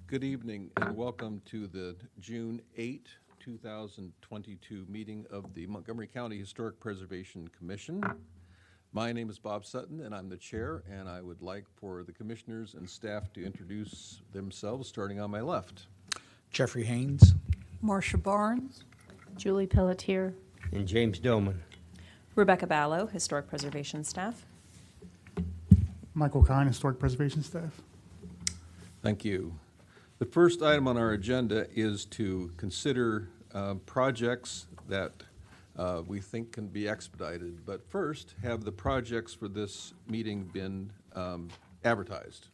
Good evening and welcome to the June 8, 2022 meeting of the Montgomery County Historic Preservation Commission. My name is Bob Sutton and I'm the chair, and I would like for the commissioners and staff to introduce themselves, starting on my left. Jeffrey Haynes. Marcia Barnes. Julie Pelletier. And James Doman. Rebecca Ballo, Historic Preservation Staff. Michael Kine, Historic Preservation Staff. Thank you. The first item on our agenda is to consider projects that we think can be expedited. But first, have the projects for this meeting been advertised?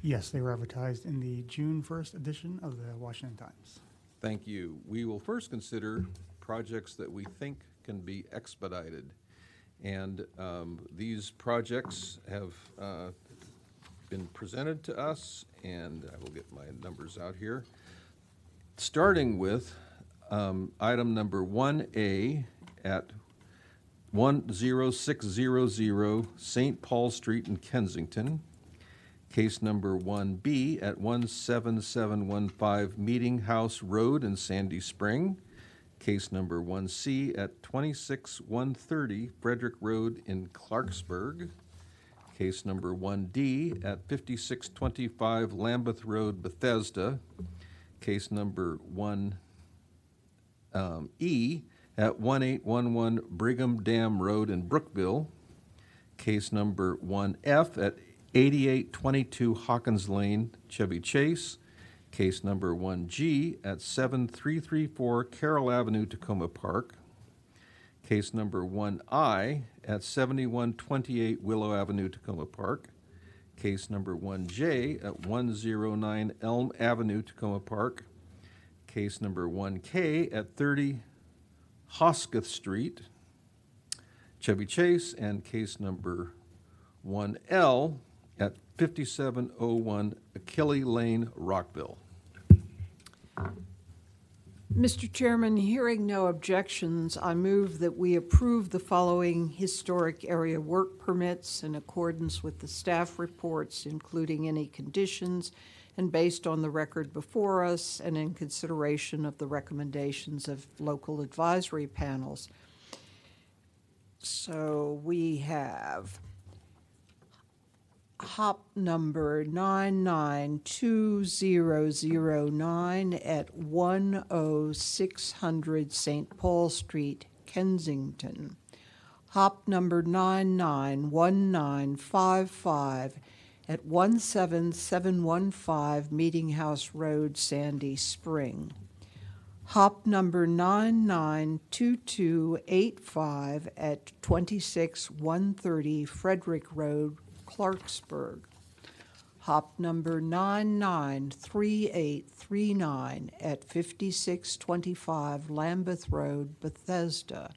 Yes, they were advertised in the June 1st edition of the Washington Times. Thank you. We will first consider projects that we think can be expedited. And these projects have been presented to us, and I will get my numbers out here. Starting with item number 1A at 10600 St. Paul Street in Kensington. Case number 1B at 17715 Meeting House Road in Sandy Spring. Case number 1C at 26130 Frederick Road in Clarksburg. Case number 1D at 5625 Lambeth Road, Bethesda. Case number 1E at 1811 Brigham Dam Road in Brookville. Case number 1F at 8822 Hawkins Lane, Chevy Chase. Case number 1G at 7334 Carroll Avenue, Tacoma Park. Case number 1I at 7128 Willow Avenue, Tacoma Park. Case number 1J at 109 Elm Avenue, Tacoma Park. Case number 1K at 30 Hosketh Street, Chevy Chase. And case number 1L at 5701 Achille Lane, Rockville. Mr. Chairman, hearing no objections, I move that we approve the following historic area work permits in accordance with the staff reports, including any conditions, and based on the record before us and in consideration of the recommendations of local advisory panels. So we have hop number 992009 at 10600 St. Paul Street, Kensington. Hop number 991955 at 17715 Meeting House Road, Sandy Spring. Hop number 992285 at 26130 Frederick Road, Clarksburg. Hop number 993839 at 5625 Lambeth Road, Bethesda.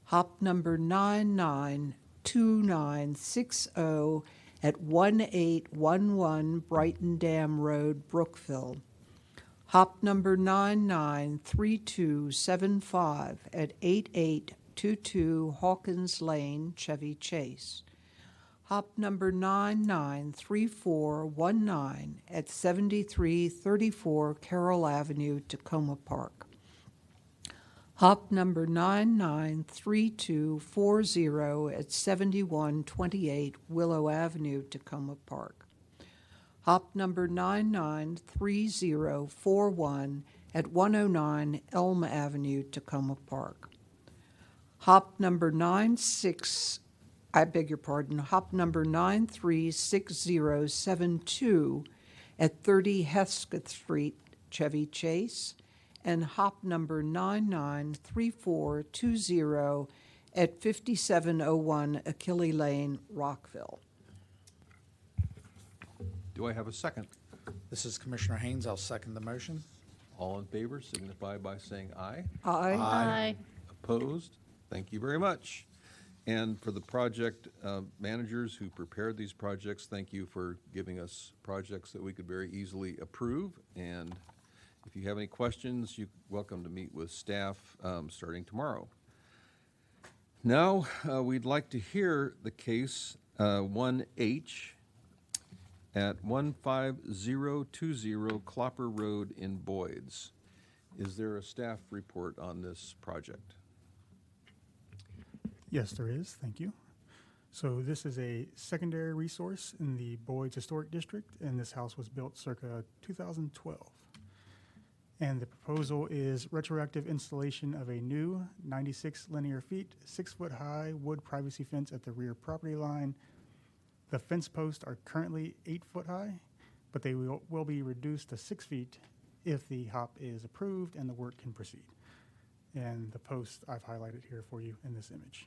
Hop number 992960 at 1811 Brighton Dam Road, Brookville. Hop number 993275 at 8822 Hawkins Lane, Chevy Chase. Hop number 993419 at 7334 Carroll Avenue, Tacoma Park. Hop number 993240 at 7128 Willow Avenue, Tacoma Park. Hop number 993041 at 109 Elm Avenue, Tacoma Park. Hop number 936072 at 30 Hesketh Street, Chevy Chase, and hop number 993420 at 5701 Achille Lane, Rockville. Do I have a second? This is Commissioner Haynes. I'll second the motion. All in favor signify by saying aye. Aye. Aye. Opposed? Thank you very much. And for the project managers who prepared these projects, thank you for giving us projects that we could very easily approve. And if you have any questions, you're welcome to meet with staff starting tomorrow. Now, we'd like to hear the case 1H at 15020 Clopper Road in Boyds. Is there a staff report on this project? Yes, there is. Thank you. So this is a secondary resource in the Boyds Historic District, and this house was built circa 2012. And the proposal is retroactive installation of a new 96 linear feet, 6-foot-high wood privacy fence at the rear property line. The fence posts are currently 8 foot high, but they will be reduced to 6 feet if the HOP is approved and the work can proceed. And the posts I've highlighted here for you in this image.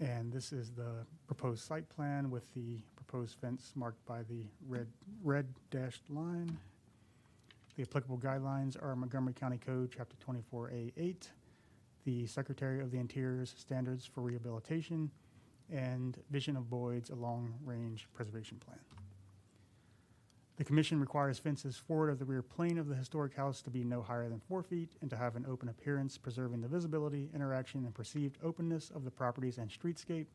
And this is the proposed site plan with the proposed fence marked by the red dashed line. The applicable guidelines are Montgomery County Code, Chapter 24A8, the Secretary of the Interior's Standards for Rehabilitation, and Vision of Boyds, a long-range preservation plan. The Commission requires fences forward of the rear plane of the historic house to be no higher than 4 feet and to have an open appearance, preserving the visibility, interaction, and perceived openness of the properties and streetscape.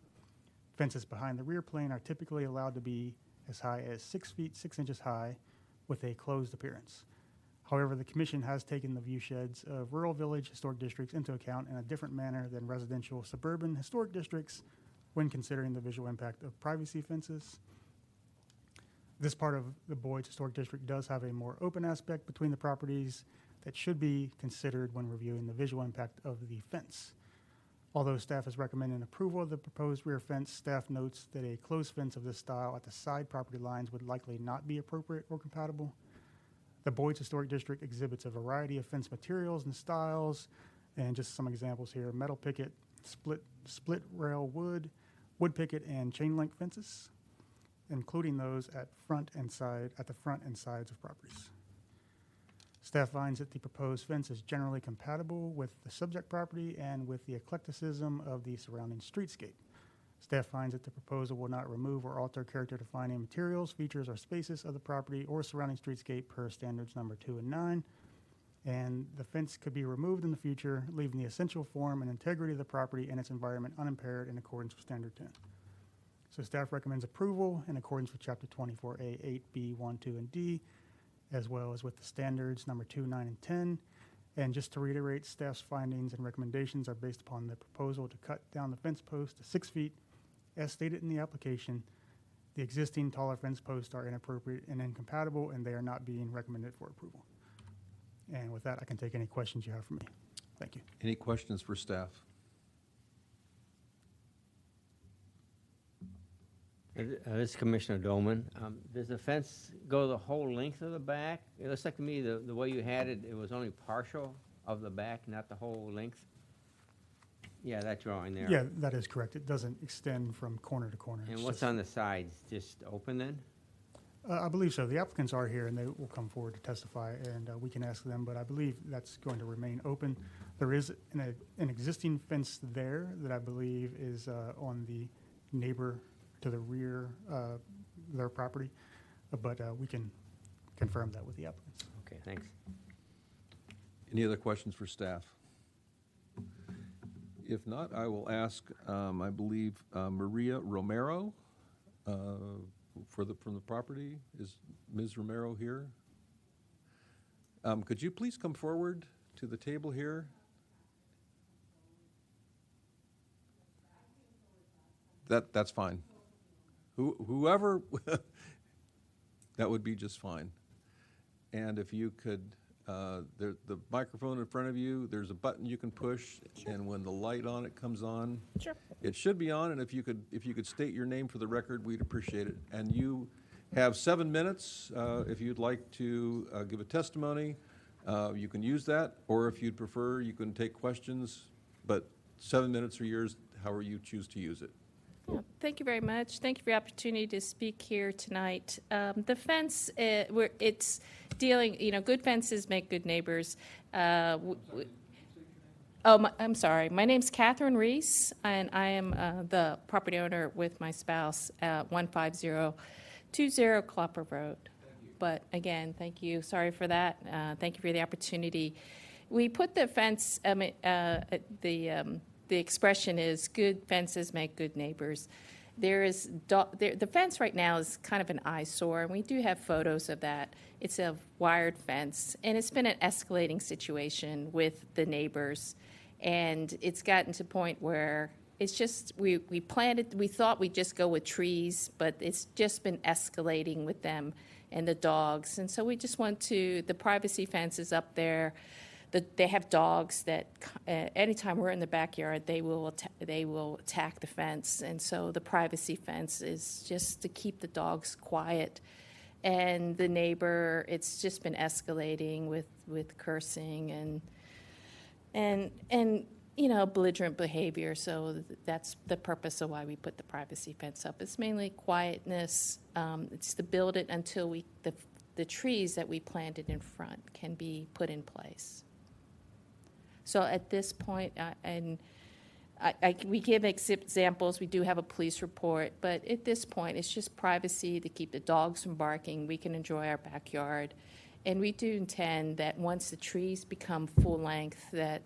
Fences behind the rear plane are typically allowed to be as high as 6 feet 6 inches high with a closed appearance. However, the Commission has taken the view sheds of rural village historic districts into account in a different manner than residential suburban historic districts when considering the visual impact of privacy fences. This part of the Boyds Historic District does have a more open aspect between the properties that should be considered when reviewing the visual impact of the fence. Although staff is recommending approval of the proposed rear fence, staff notes that a closed fence of this style at the side property lines would likely not be appropriate or compatible. The Boyds Historic District exhibits a variety of fence materials and styles, and just some examples here: metal picket, split rail wood picket, and chain link fences, including those at the front and sides of properties. Staff finds that the proposed fence is generally compatible with the subject property and with the eclecticism of the surrounding streetscape. Staff finds that the proposal will not remove or alter character-defining materials, features, or spaces of the property or surrounding streetscape per standards number 2 and 9. And the fence could be removed in the future, leaving the essential form and integrity of the property and its environment unimpaired in accordance with Standard 10. So staff recommends approval in accordance with Chapter 24A, 8B, 1, 2, and D, as well as with the standards number 2, 9, and 10. And just to reiterate, staff's findings and recommendations are based upon the proposal to cut down the fence post to 6 feet, as stated in the application. The existing taller fence posts are inappropriate and incompatible, and they are not being recommended for approval. And with that, I can take any questions you have for me. Thank you. Any questions for staff? This is Commissioner Dolman. Does the fence go the whole length of the back? It looks like to me the way you had it, it was only partial of the back, not the whole length. Yeah, that drawing there. Yeah, that is correct. It doesn't extend from corner to corner. And It's what's just- on the sides? Just open then? I believe so. The applicants are here, and they will come forward to testify, and we can ask them, but I believe that's going to remain open. There is an existing fence there that I believe is on the neighbor to the rear of their property, but we can confirm that with the applicants. Okay, thanks. Any other questions for staff? If not, I will ask, I believe, Maria Romero from the property. Is Ms. Romero here? Could you please come forward to the table here? That's fine. Whoever, that would be just fine. And if you could, the microphone in front of you, there's a button you can push, and when the light on it comes on, Sure. it should be on. And if you could state your name for the record, we'd appreciate it. And you have 7 minutes if you'd like to give a testimony. You can use that, or if you'd prefer, you can take questions. But 7 minutes are yours, however you choose to use it. Yeah, thank you very much. Thank you for the opportunity to speak here tonight. The fence, it's dealing, good fences make good neighbors. I'm sorry. My name's Catherine Reese, and I am the property owner with my spouse at 15020 Clopper Road. But again, thank you. Sorry for that. Thank you for the opportunity. We put the fence, the expression is good fences make good neighbors. there is the fence right now is kind of an eyesore, and we do have photos of that. It's a wired fence, and it's been an escalating situation with the neighbors, and it's gotten to a point where it's just we thought we'd just go with trees, but it's just been escalating with them and the dogs, and so we just want to. The privacy fence is up there. They have dogs that anytime we're in the backyard, they will attack the fence, and so the privacy fence is just to keep the dogs quiet. And the neighbor, it's just been escalating with cursing and belligerent behavior. So that's the purpose of why we put the privacy fence up. It's mainly quietness. It's to build it until the trees that we planted in front can be put in place. So at this point, we give examples. We do have a police report, but at this point, it's just privacy to keep the dogs from barking. We can enjoy our backyard. And we do intend that once the trees become full length, that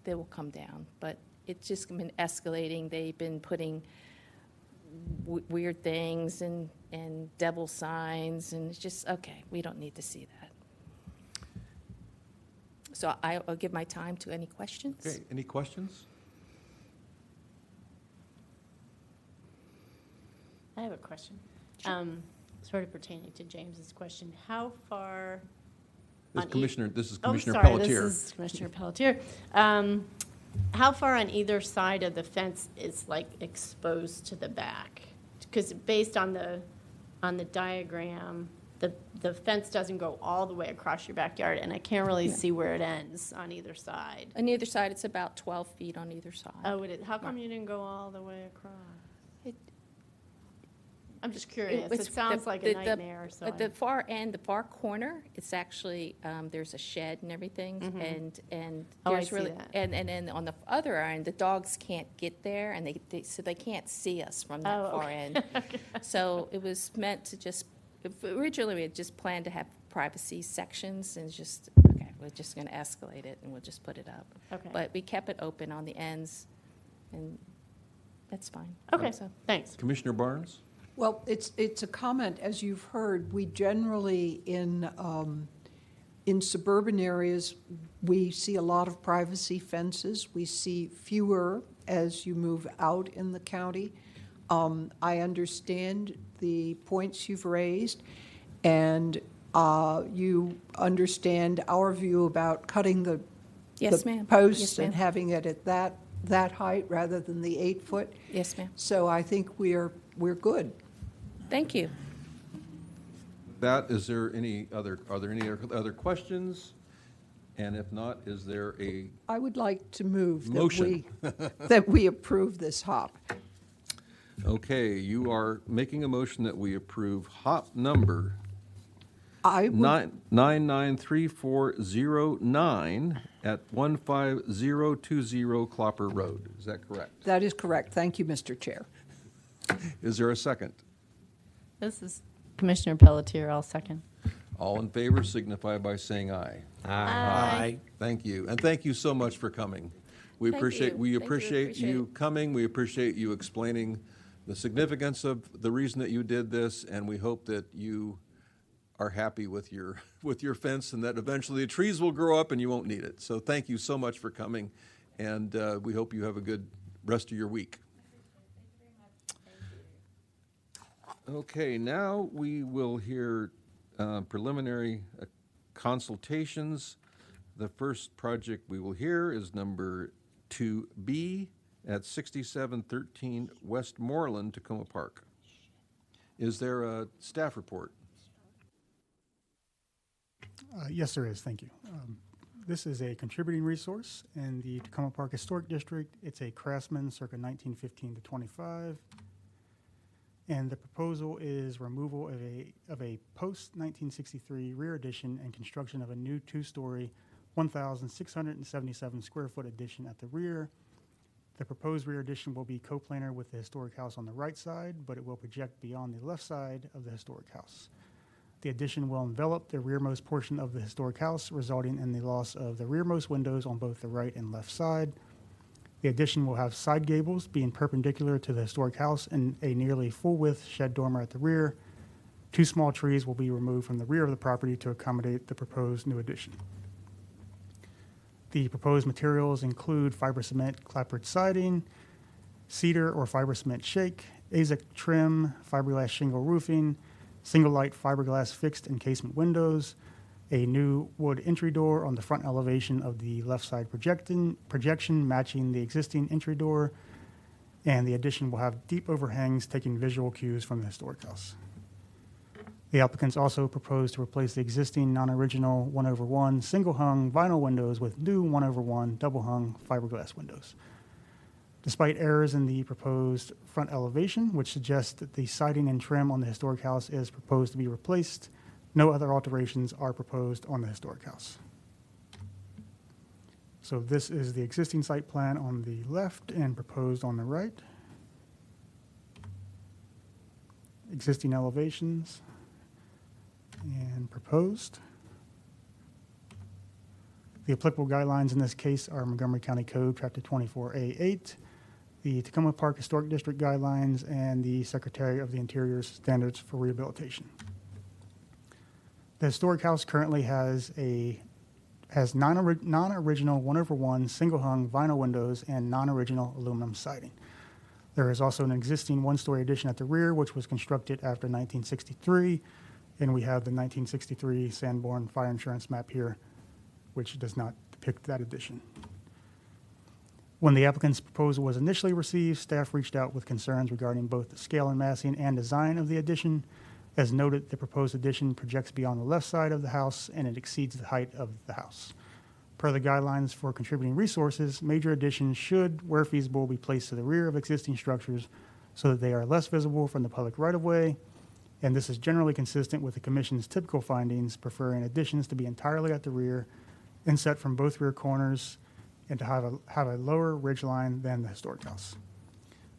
they will come down. But it's just been escalating. They've been putting weird things and devil signs, and it's just, okay, we don't need to see that. So I'll give my time to any questions. Okay, any questions? I have a question, sort of pertaining to James's question. How far? This is Commissioner sorry, Pelletier. This is Commissioner Pelletier. How far on either side of the fence is exposed to the back? Because based on the diagram, the fence doesn't go all the way across your backyard, and I can't really see where it ends on either side. On either side, it's about 12 feet on either side. Oh, how come you didn't go all the way across? I'm just curious. It sounds like a nightmare. At the far end, the far corner, it's actually there's a shed and everything, and there's I see that. and then on the other end, the dogs can't get there, and they can't see us from that far end. So it was meant to just. Originally, we had just planned to have privacy sections, and we're just going to escalate it, and we'll just put it up. Okay. But we kept it open on the ends, and that's fine. Okay, So, thanks. Commissioner Barnes? Well, it's a comment, as you've heard, we generally in suburban areas, we see a lot of privacy fences. We see fewer as you move out in the county. I understand the points you've raised, and you understand our view about cutting the Yes, ma'am. posts Yes, ma'am. and having it at that height rather than the 8 foot. Yes, ma'am. So I think we're good. Thank you. Are there any other questions? And if not, is there a I would like to move motion? that we approve this hop. Okay, you are making a motion that we approve hop number I would 993409 at 15020 Clopper Road. Is that correct? That is correct. Thank you, Mr. Chair. Is there a second? This is Commissioner Pelletier. I'll second. All in favor signify by saying aye. Aye. Thank you, and thank you so much for coming. We Thank appreciate you. we Thank you. appreciate Appreciate you it. coming. We appreciate you explaining the significance of the reason that you did this, and we hope that you are happy with your fence, and that eventually the trees will grow up and you won't need it. So thank you so much for coming, and we hope you have a good rest of your week. Okay, now we will hear preliminary consultations. The first project we will hear is number 2B at 6713 Westmoreland, Tacoma Park. Is there a staff report? Yes, there is. Thank you. This is a contributing resource in the Tacoma Park Historic District. It's a Craftsman circa 1915 to 25. And the proposal is removal of a post-1963 rear addition and construction of a new two-story, 1,677 square foot addition at the rear. The proposed rear addition will be co-planar with the historic house on the right side, but it will project beyond the left side of the historic house. The addition will envelop the rearmost portion of the historic house, resulting in the loss of the rearmost windows on both the right and left side. The addition will have side gables being perpendicular to the historic house and a nearly full-width shed dormer at the rear. 2 small trees will be removed from the rear of the property to accommodate the proposed new addition. The proposed materials include fiber cement clapboard siding, cedar or fiber cement shake, AZEK trim, fiberglass shingle roofing, single light fiberglass fixed and casement windows, a new wood entry door on the front elevation of the left side projection matching the existing entry door, and the addition will have deep overhangs taking visual cues from the historic house. The applicants also propose to replace the existing non-original 1/1 single-hung vinyl windows with new 1/1 double-hung fiberglass windows. Despite errors in the proposed front elevation, which suggests that the siding and trim on the historic house is proposed to be replaced, no other alterations are proposed on the historic house. So this is the existing site plan on the left and proposed on the right. Existing elevations and proposed. The applicable guidelines in this case are Montgomery County Code, Chapter 24A8, the Tacoma Park Historic District guidelines, and the Secretary of the Interior's standards for rehabilitation. The historic house currently has non-original 1/1 single-hung vinyl windows and non-original aluminum siding. There is also an existing one-story addition at the rear, which was constructed after 1963, and we have the 1963 Sanborn fire insurance map here, which does not depict that addition. When the applicant's proposal was initially received, staff reached out with concerns regarding both the scale and massing and design of the addition. As noted, the proposed addition projects beyond the left side of the house and it exceeds the height of the house. Per the guidelines for contributing resources, major additions should, where feasible, be placed to the rear of existing structures so that they are less visible from the public right-of-way, and this is generally consistent with the Commission's typical findings, preferring additions to be entirely at the rear, inset from both rear corners, and to have a lower ridge line than the historic house.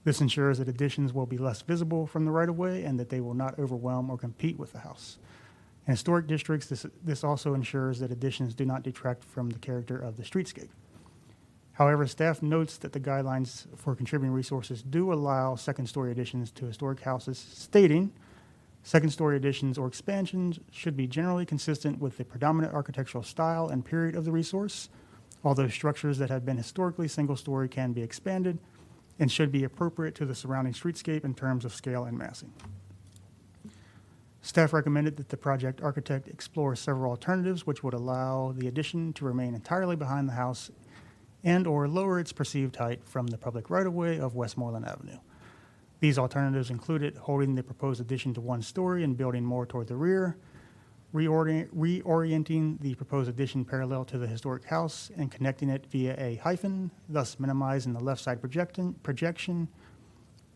This ensures that additions will be less visible from the right-of-way and that they will not overwhelm or compete with the house. In historic districts, this also ensures that additions do not detract from the character of the streetscape. However, staff notes that the guidelines for contributing resources do allow second-story additions to historic houses, stating, second-story additions or expansions should be generally consistent with the predominant architectural style and period of the resource, although structures that have been historically single-story can be expanded and should be appropriate to the surrounding streetscape in terms of scale and massing. Staff recommended that the project architect explore several alternatives which would allow the addition to remain entirely behind the house and or lower its perceived height from the public right-of-way of Westmoreland Avenue. These alternatives included holding the proposed addition to one story and building more toward the rear, reorienting the proposed addition parallel to the historic house and connecting it via a hyphen, thus minimizing the left side projection,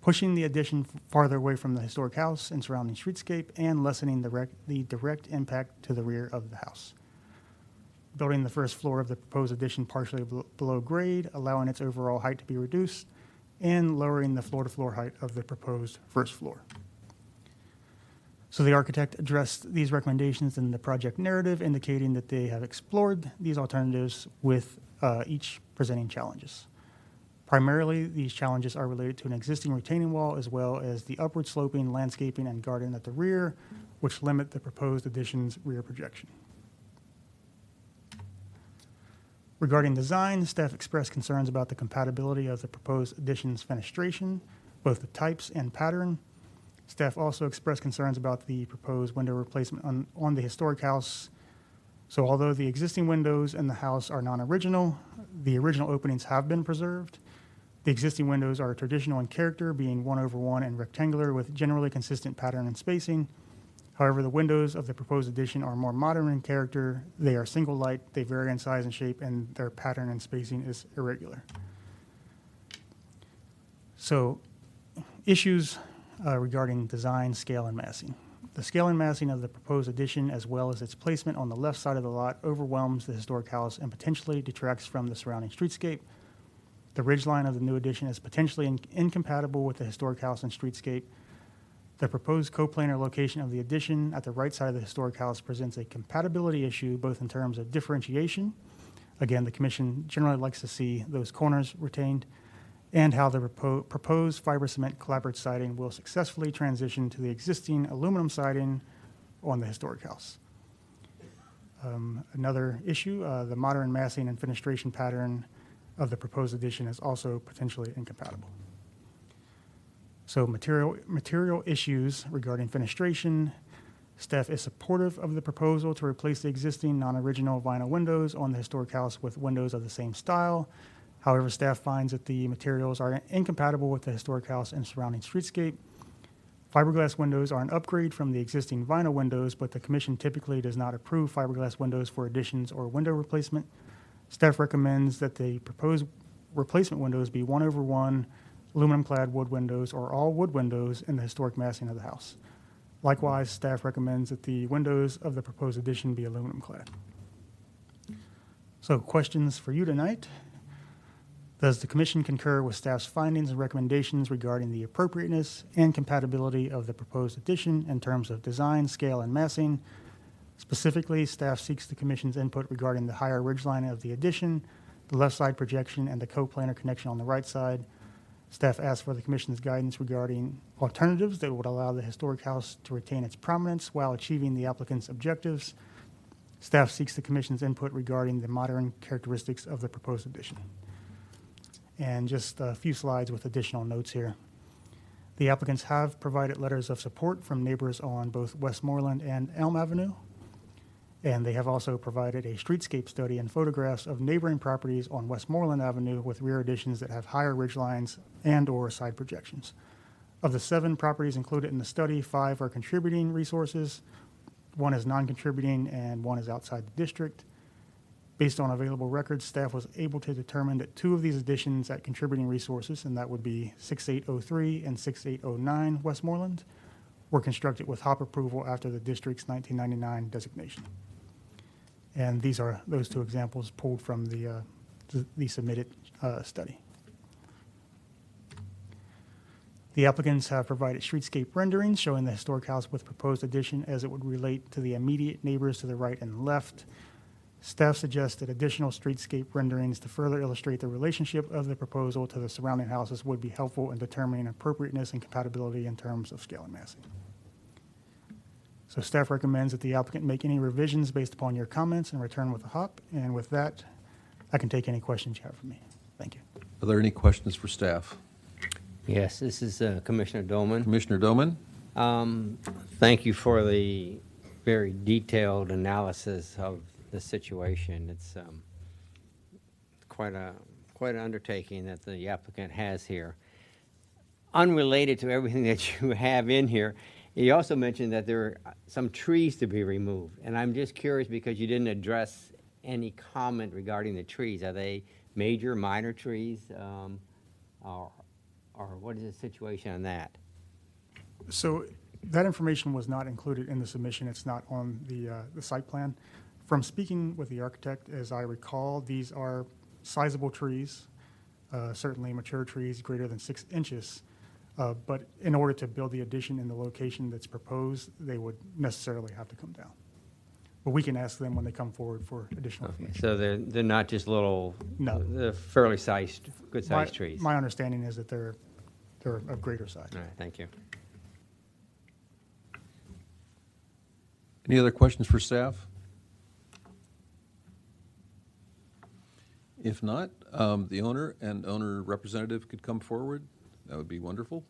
pushing the addition farther away from the historic house and surrounding streetscape, and lessening the direct impact to the rear of the house. Building the first floor of the proposed addition partially below grade, allowing its overall height to be reduced, and lowering the floor-to-floor height of the proposed first floor. So the architect addressed these recommendations in the project narrative, indicating that they have explored these alternatives with each presenting challenges. Primarily, these challenges are related to an existing retaining wall as well as the upward sloping landscaping and garden at the rear, which limit the proposed addition's rear projection. Regarding design, staff expressed concerns about the compatibility of the proposed addition's fenestration, both the types and pattern. Staff also expressed concerns about the proposed window replacement on the historic house. So although the existing windows in the house are non-original, the original openings have been preserved. The existing windows are traditional in character, being 1/1 and rectangular with generally consistent pattern and spacing. However, the windows of the proposed addition are more modern in character. They are single light, they vary in size and shape, and their pattern and spacing is irregular. So, issues regarding design, scale, and massing. The scale and massing of the proposed addition, as well as its placement on the left side of the lot, overwhelms the historic house and potentially detracts from the surrounding streetscape. The ridgeline of the new addition is potentially incompatible with the historic house and streetscape. The proposed coplanar location of the addition at the right side of the historic house presents a compatibility issue, both in terms of differentiation Again, the commission generally likes to see those corners retained, and how the proposed fiber cement clapboard siding will successfully transition to the existing aluminum siding on the historic house. Another issue, the modern massing and fenestration pattern of the proposed addition is also potentially incompatible. So material issues regarding fenestration. Staff is supportive of the proposal to replace the existing non-original vinyl windows on the historic house with windows of the same style. However, staff finds that the materials are incompatible with the historic house and surrounding streetscape. Fiberglass windows are an upgrade from the existing vinyl windows, but the commission typically does not approve fiberglass windows for additions or window replacement. Staff recommends that the proposed replacement windows be 1/1 aluminum-clad wood windows or all wood windows in the historic massing of the house. Likewise, staff recommends that the windows of the proposed addition be aluminum-clad. So, questions for you tonight. Does the commission concur with staff's findings and recommendations regarding the appropriateness and compatibility of the proposed addition in terms of design, scale, and massing? Specifically, staff seeks the commission's input regarding the higher ridgeline of the addition, the left side projection, and the co-planar connection on the right side. Staff asks for the commission's guidance regarding alternatives that would allow the historic house to retain its prominence while achieving the applicant's objectives. Staff seeks the commission's input regarding the modern characteristics of the proposed addition. And just a few slides with additional notes here. The applicants have provided letters of support from neighbors on both Westmoreland and Elm Avenue. And they have also provided a streetscape study and photographs of neighboring properties on Westmoreland Avenue with rear additions that have higher ridge lines and/or side projections. Of the 7 properties included in the study, 5 are contributing resources, 1 is non-contributing, and 1 is outside the district. Based on available records, staff was able to determine that 2 of these additions at contributing resources, and that would be 6803 and 6809 Westmoreland, were constructed with HOP approval after the district's 1999 designation. And these are those 2 examples pulled from the submitted study. The applicants have provided streetscape renderings showing the historic house with proposed addition as it would relate to the immediate neighbors to the right and left. Staff suggested additional streetscape renderings to further illustrate the relationship of the proposal to the surrounding houses would be helpful in determining appropriateness and compatibility in terms of scale and massing. So staff recommends that the applicant make any revisions based upon your comments and return with a HOP. And with that, I can take any questions you have for me. Thank you. Are there any questions for staff? Yes, this is Commissioner Dolman. Commissioner Doman? Thank you for the very detailed analysis of the situation. It's quite an undertaking that the applicant has here. Unrelated to everything that you have in here, you also mentioned that there are some trees to be removed, and I'm just curious because you didn't address any comment regarding the trees. Are they major, minor trees, or what is the situation on that? So that information was not included in the submission. It's not on the site plan. From speaking with the architect, as I recall, these are sizable trees, certainly mature trees greater than 6 inches. But in order to build the addition in the location that's proposed, they would necessarily have to come down. But we can ask them when they come forward for additional information. So they're not just little, No. they're fairly sized, good-sized trees. My understanding is that they're of greater size. All right, thank you. Any other questions for staff? If not, the owner and owner representative could come forward. That would be wonderful.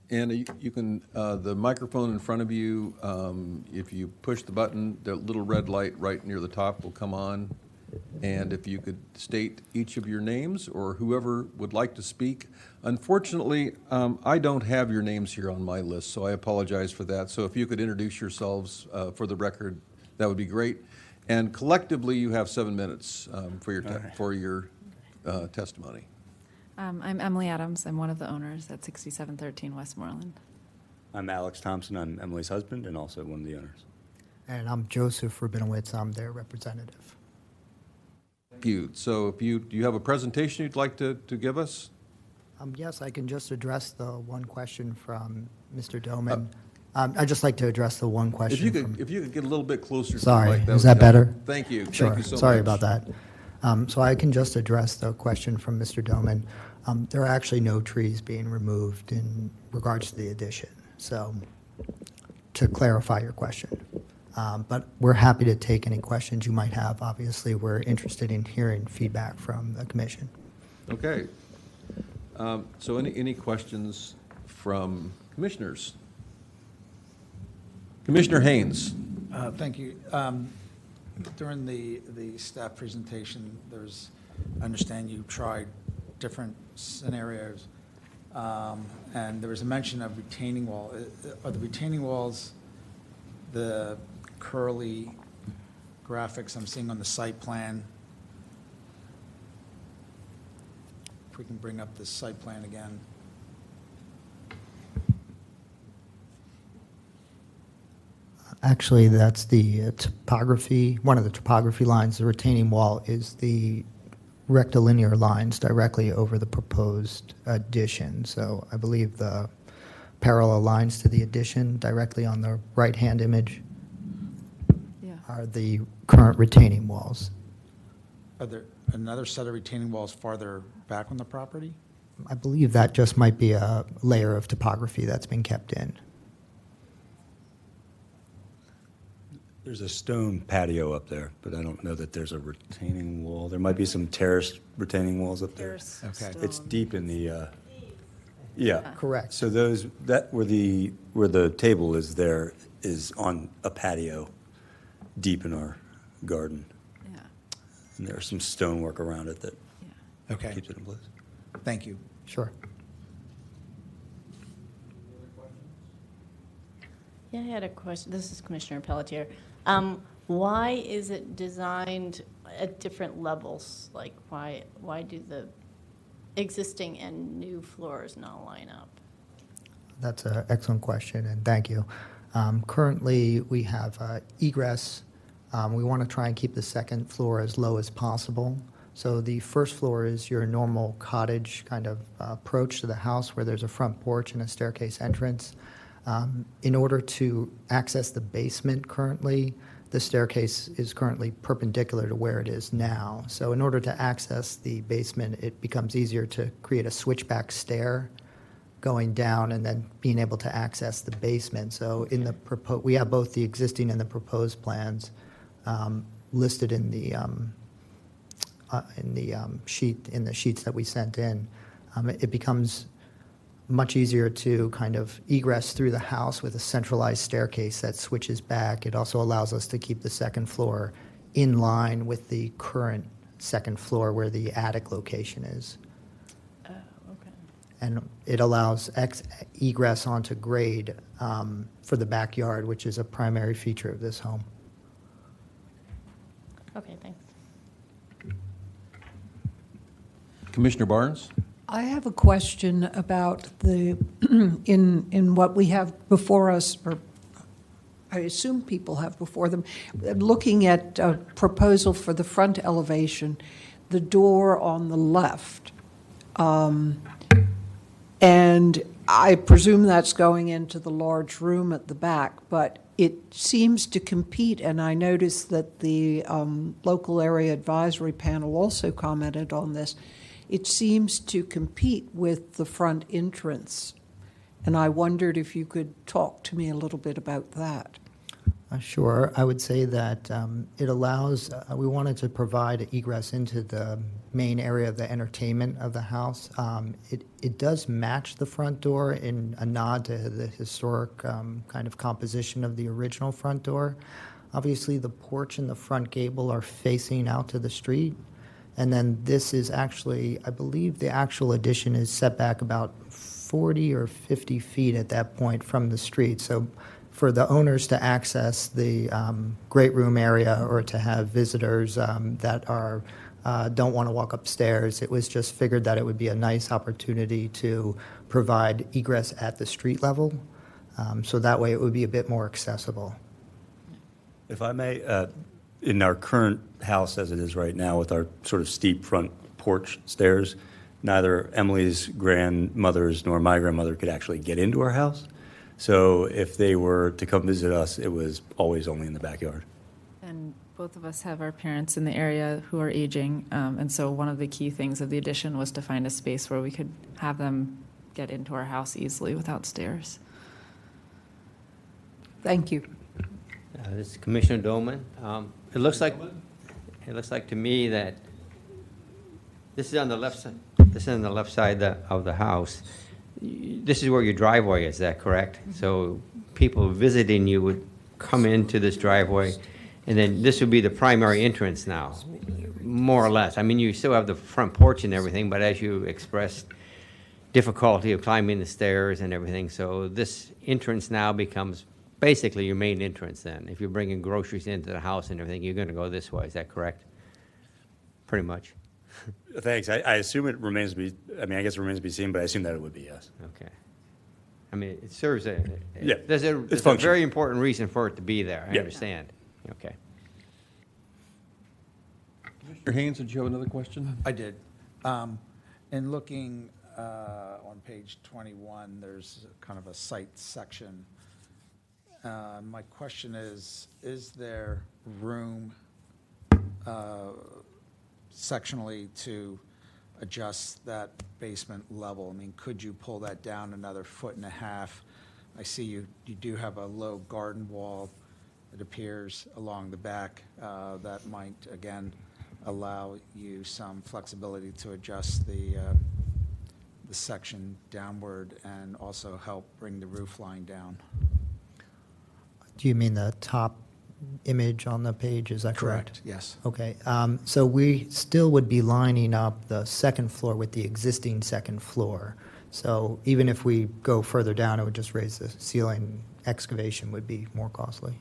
And you can, the microphone in front of you, if you push the button, the little red light right near the top will come on. And if you could state each of your names or whoever would like to speak. Unfortunately, I don't have your names here on my list, so I apologize for that. So if you could introduce yourselves for the record, that would be great. And collectively, you have 7 minutes for your testimony. I'm Emily Adams. I'm one of the owners at 6713 Westmoreland. I'm Alex Thompson. I'm Emily's husband and also one of the owners. And I'm Joseph Rabinowitz. I'm their representative. Thank you. So if do you have a presentation you'd like to give us? Yes, I can just address the one question from Mr. Doman. I'd just like to address the one question. If you could get a little bit closer to the Sorry, mic, is would that better? help. Thank you. Sure. Thank you so Sorry much. about that. So I can just address the question from Mr. Doman. There are actually no trees being removed in regards to the addition. So to clarify your question. But we're happy to take any questions you might have. Obviously, we're interested in hearing feedback from the commission. Okay. So any questions from commissioners? Commissioner Haynes. Thank you. During the staff presentation, I understand you tried different scenarios, and there was a mention of retaining wall. Are the retaining walls the curly graphics I'm seeing on the site plan? If we can bring up the site plan again. Actually, that's the topography, one of the topography lines. The retaining wall is the rectilinear lines directly over the proposed addition. So I believe the parallel lines to the addition directly on the right-hand image Yeah. are the current retaining walls. Are there another set of retaining walls farther back on the property? I believe that just might be a layer of topography that's been kept in. There's a stone patio up there, but I don't know that there's a retaining wall. There might be some terraced retaining walls up there. Okay. It's deep in the, yeah. Correct. So where the table is there is on a patio deep in our garden. Yeah. And there's some stonework around it that Okay, keeps it in place. thank you. Sure. Yeah, I had a question. This is Commissioner Pelletier. Why is it designed at different levels? Like, why do the existing and new floors not line up? That's an excellent question, and thank you. Currently, we have egress. We want to try and keep the second floor as low as possible. So the first floor is your normal cottage kind of approach to the house where there's a front porch and a staircase entrance. In order to access the basement currently, the staircase is currently perpendicular to where it is now. So in order to access the basement, it becomes easier to create a switchback stair going down and then being able to access the basement. So in the we have both the existing and the proposed plans listed in the sheets that we sent in. It becomes much easier to kind of egress through the house with a centralized staircase that switches back. It also allows us to keep the second floor in line with the current second floor where the attic location is. Oh, okay. And it allows egress onto grade for the backyard, which is a primary feature of this home. Okay, thanks. Commissioner Barnes? I have a question about the, in what we have before us, or I assume people have before them, looking at a proposal for the front elevation, the door on the left. And I presume that's going into the large room at the back, but it seems to compete, and I noticed that the local area advisory panel also commented on this. It seems to compete with the front entrance, and I wondered if you could talk to me a little bit about that. Sure. I would say that it allows, we wanted to provide egress into the main area of the entertainment of the house. It does match the front door in a nod to the historic kind of composition of the original front door. Obviously, the porch and the front gable are facing out to the street. And then this is actually, I believe the actual addition is set back about 40 or 50 feet at that point from the street. So for the owners to access the great room area or to have visitors that are don't want to walk upstairs, it was just figured that it would be a nice opportunity to provide egress at the street level. So that way it would be a bit more accessible. If I may, in our current house as it is right now with our sort of steep front porch stairs, neither Emily's grandmothers nor my grandmother could actually get into our house. So if they were to come visit us, it was always only in the backyard. And both of us have our parents in the area who are aging, and so one of the key things of the addition was to find a space where we could have them get into our house easily without stairs. Thank you. This is Commissioner Dolman. It looks like to me that this is on the left side. This is on the left side of the house. This is where your driveway is. Is that correct? So people visiting you would come into this driveway, and then this would be the primary entrance now, more or less. I mean, you still have the front porch and everything, but as you expressed, difficulty of climbing the stairs and everything. So this entrance now becomes basically your main entrance then. If you're bringing groceries into the house and everything, you're going to go this way. Is that correct? Pretty much. Thanks. I assume it remains to be, I mean, I guess it remains to be seen, but I assume that it would be, yes. Okay. I mean, it serves Yeah, there's a very important reason for it to be there. I Yeah. understand. Okay. Mr. Haynes, did you have another question? I did. In looking on page 21, there's kind of a site section. My question is there room sectionally to adjust that basement level? I mean, could you pull that down another 1.5 feet? I see you do have a low garden wall, it appears, along the back. That might, again, allow you some flexibility to adjust the section downward and also help bring the roof line down. Do you mean the top image on the page, is that correct? Yes. Okay, so we still would be lining up the second floor with the existing second floor. So even if we go further down, it would just raise the ceiling. Excavation would be more costly.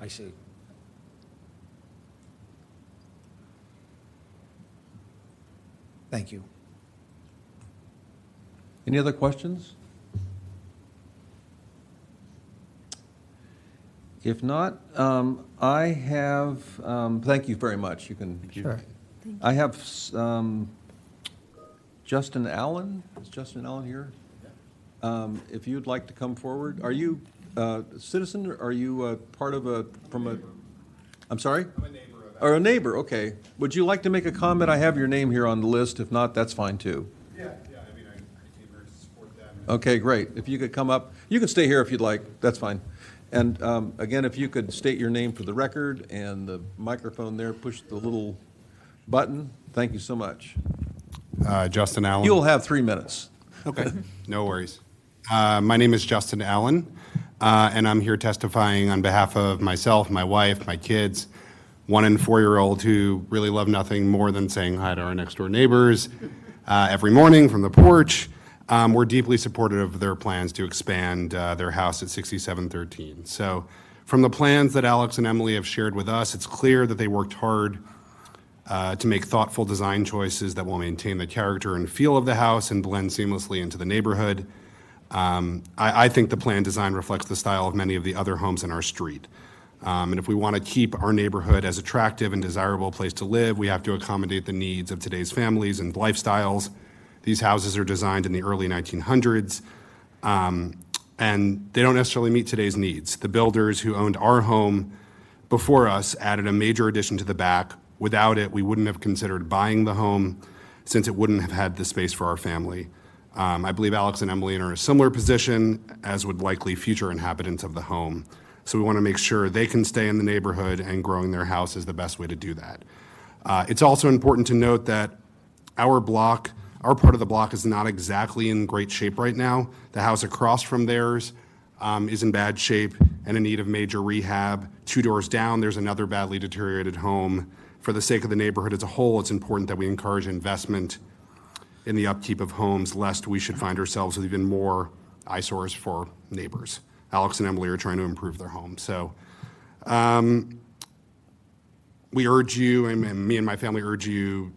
I see. Thank you. Any other questions? If not, I have, thank you very much. You can. Sure. I have Justin Allen. Is Justin Allen here? If you'd like to come forward. Are you a citizen, or are you part of I'm sorry? I'm a neighbor. Or a neighbor, okay. Would you like to make a comment? I have your name here on the list. If not, that's fine too. Yeah, I mean, I came here to support that. Okay, great. If you could come up, you can stay here if you'd like, that's fine. And again, if you could state your name for the record and the microphone there, push the little button. Thank you so much. Justin Allen. You'll have 3 minutes. Okay, no worries. My name is Justin Allen, and I'm here testifying on behalf of myself, my wife, my kids, 1 and 4-year-old who really love nothing more than saying hi to our next door neighbors every morning from the porch. We're deeply supportive of their plans to expand their house at 6713. So from the plans that Alex and Emily have shared with us, it's clear that they worked hard to make thoughtful design choices that will maintain the character and feel of the house and blend seamlessly into the neighborhood. I think the plan design reflects the style of many of the other homes in our street. And if we want to keep our neighborhood as attractive and desirable place to live, we have to accommodate the needs of today's families and lifestyles. These houses are designed in the early 1900s, and they don't necessarily meet today's needs. The builders who owned our home before us added a major addition to the back. Without it, we wouldn't have considered buying the home, since it wouldn't have had the space for our family. I believe Alex and Emily are in a similar position, as would likely future inhabitants of the home. So we want to make sure they can stay in the neighborhood, and growing their house is the best way to do that. It's also important to note that our part of the block is not exactly in great shape right now. The house across from theirs is in bad shape and in need of major rehab. 2 doors down, there's another badly deteriorated home. For the sake of the neighborhood as a whole, it's important that we encourage investment in the upkeep of homes, lest we should find ourselves with even more eyesores for neighbors. Alex and Emily are trying to improve their home. So we urge you, and me and my family urge you,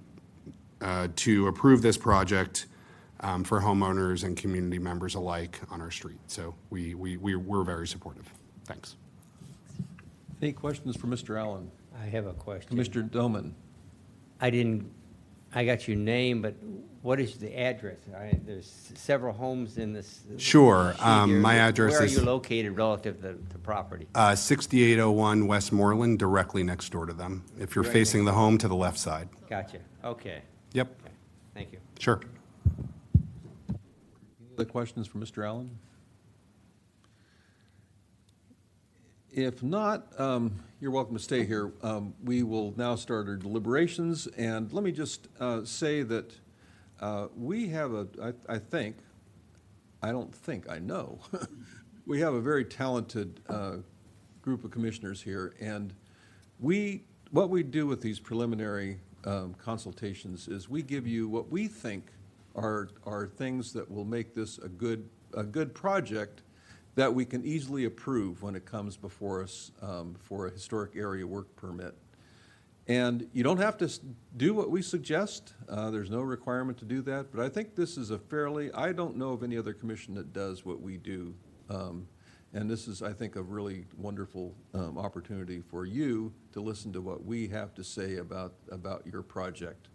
to approve this project for homeowners and community members alike on our street. So we're very supportive. Thanks. Any questions for Mr. Allen? I have a question. Commissioner Doman? I got your name, but what is the address? There's several homes in this. Sure. sheet here. My address Where are is you located relative to property? 6801 Westmoreland, directly next door to them, if you're Right facing next the home to the left side. Gotcha. Okay. Yep, Okay. Thank you. sure. Any other questions for Mr. Allen? If not, you're welcome to stay here. We will now start our deliberations, and let me just say that we have I know, we have a very talented group of commissioners here, and what we do with these preliminary consultations is we give you what we think are things that will make this a good project that we can easily approve when it comes before us for a historic area work permit. And you don't have to do what we suggest. There's no requirement to do that. But I think this is I don't know of any other commission that does what we do. And this is, I think, a really wonderful opportunity for you to listen to what we have to say about your project.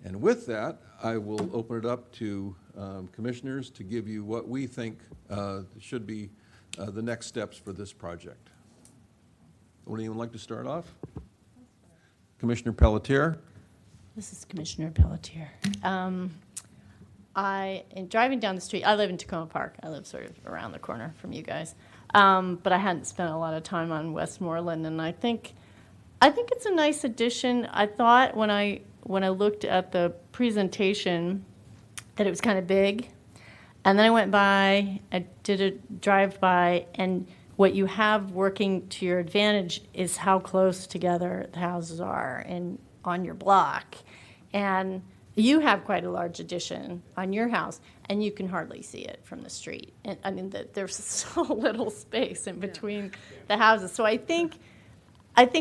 And with that, I will open it up to commissioners to give you what we think should be the next steps for this project. Would anyone like to start off? Commissioner Pelletier? This is Commissioner Pelletier. In driving down the street, I live in Tacoma Park. I live sort of around the corner from you guys. But I hadn't spent a lot of time on Westmoreland, and I think it's a nice addition. I thought when I looked at the presentation that it was kind of big. And then I went by, I did a drive-by, and what you have working to your advantage is how close together the houses are and on your block. And you have quite a large addition on your house, and you can hardly see it from the street. And I mean, there's so little space in between the houses. So I think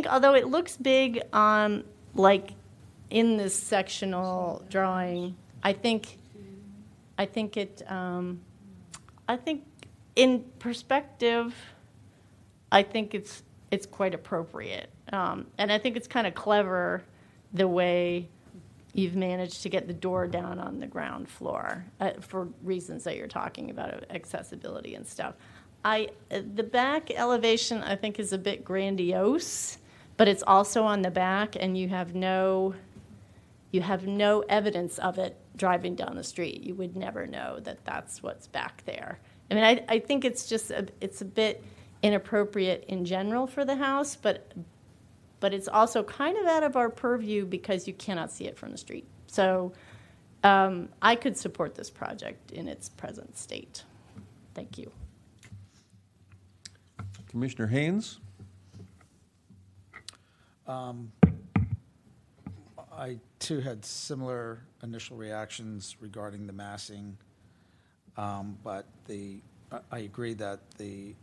although it looks big on, like, in this sectional drawing, I think in perspective, I think it's quite appropriate. And I think it's kind of clever the way you've managed to get the door down on the ground floor for reasons that you're talking about, accessibility and stuff. The back elevation, I think, is a bit grandiose, but it's also on the back, and you have no evidence of it driving down the street. You would never know that that's what's back there. I mean, I think it's just it's a bit inappropriate in general for the house, but it's also kind of out of our purview because you cannot see it from the street. So I could support this project in its present state. Thank you. Commissioner Haynes? I, too, had similar initial reactions regarding the massing, but I agree that the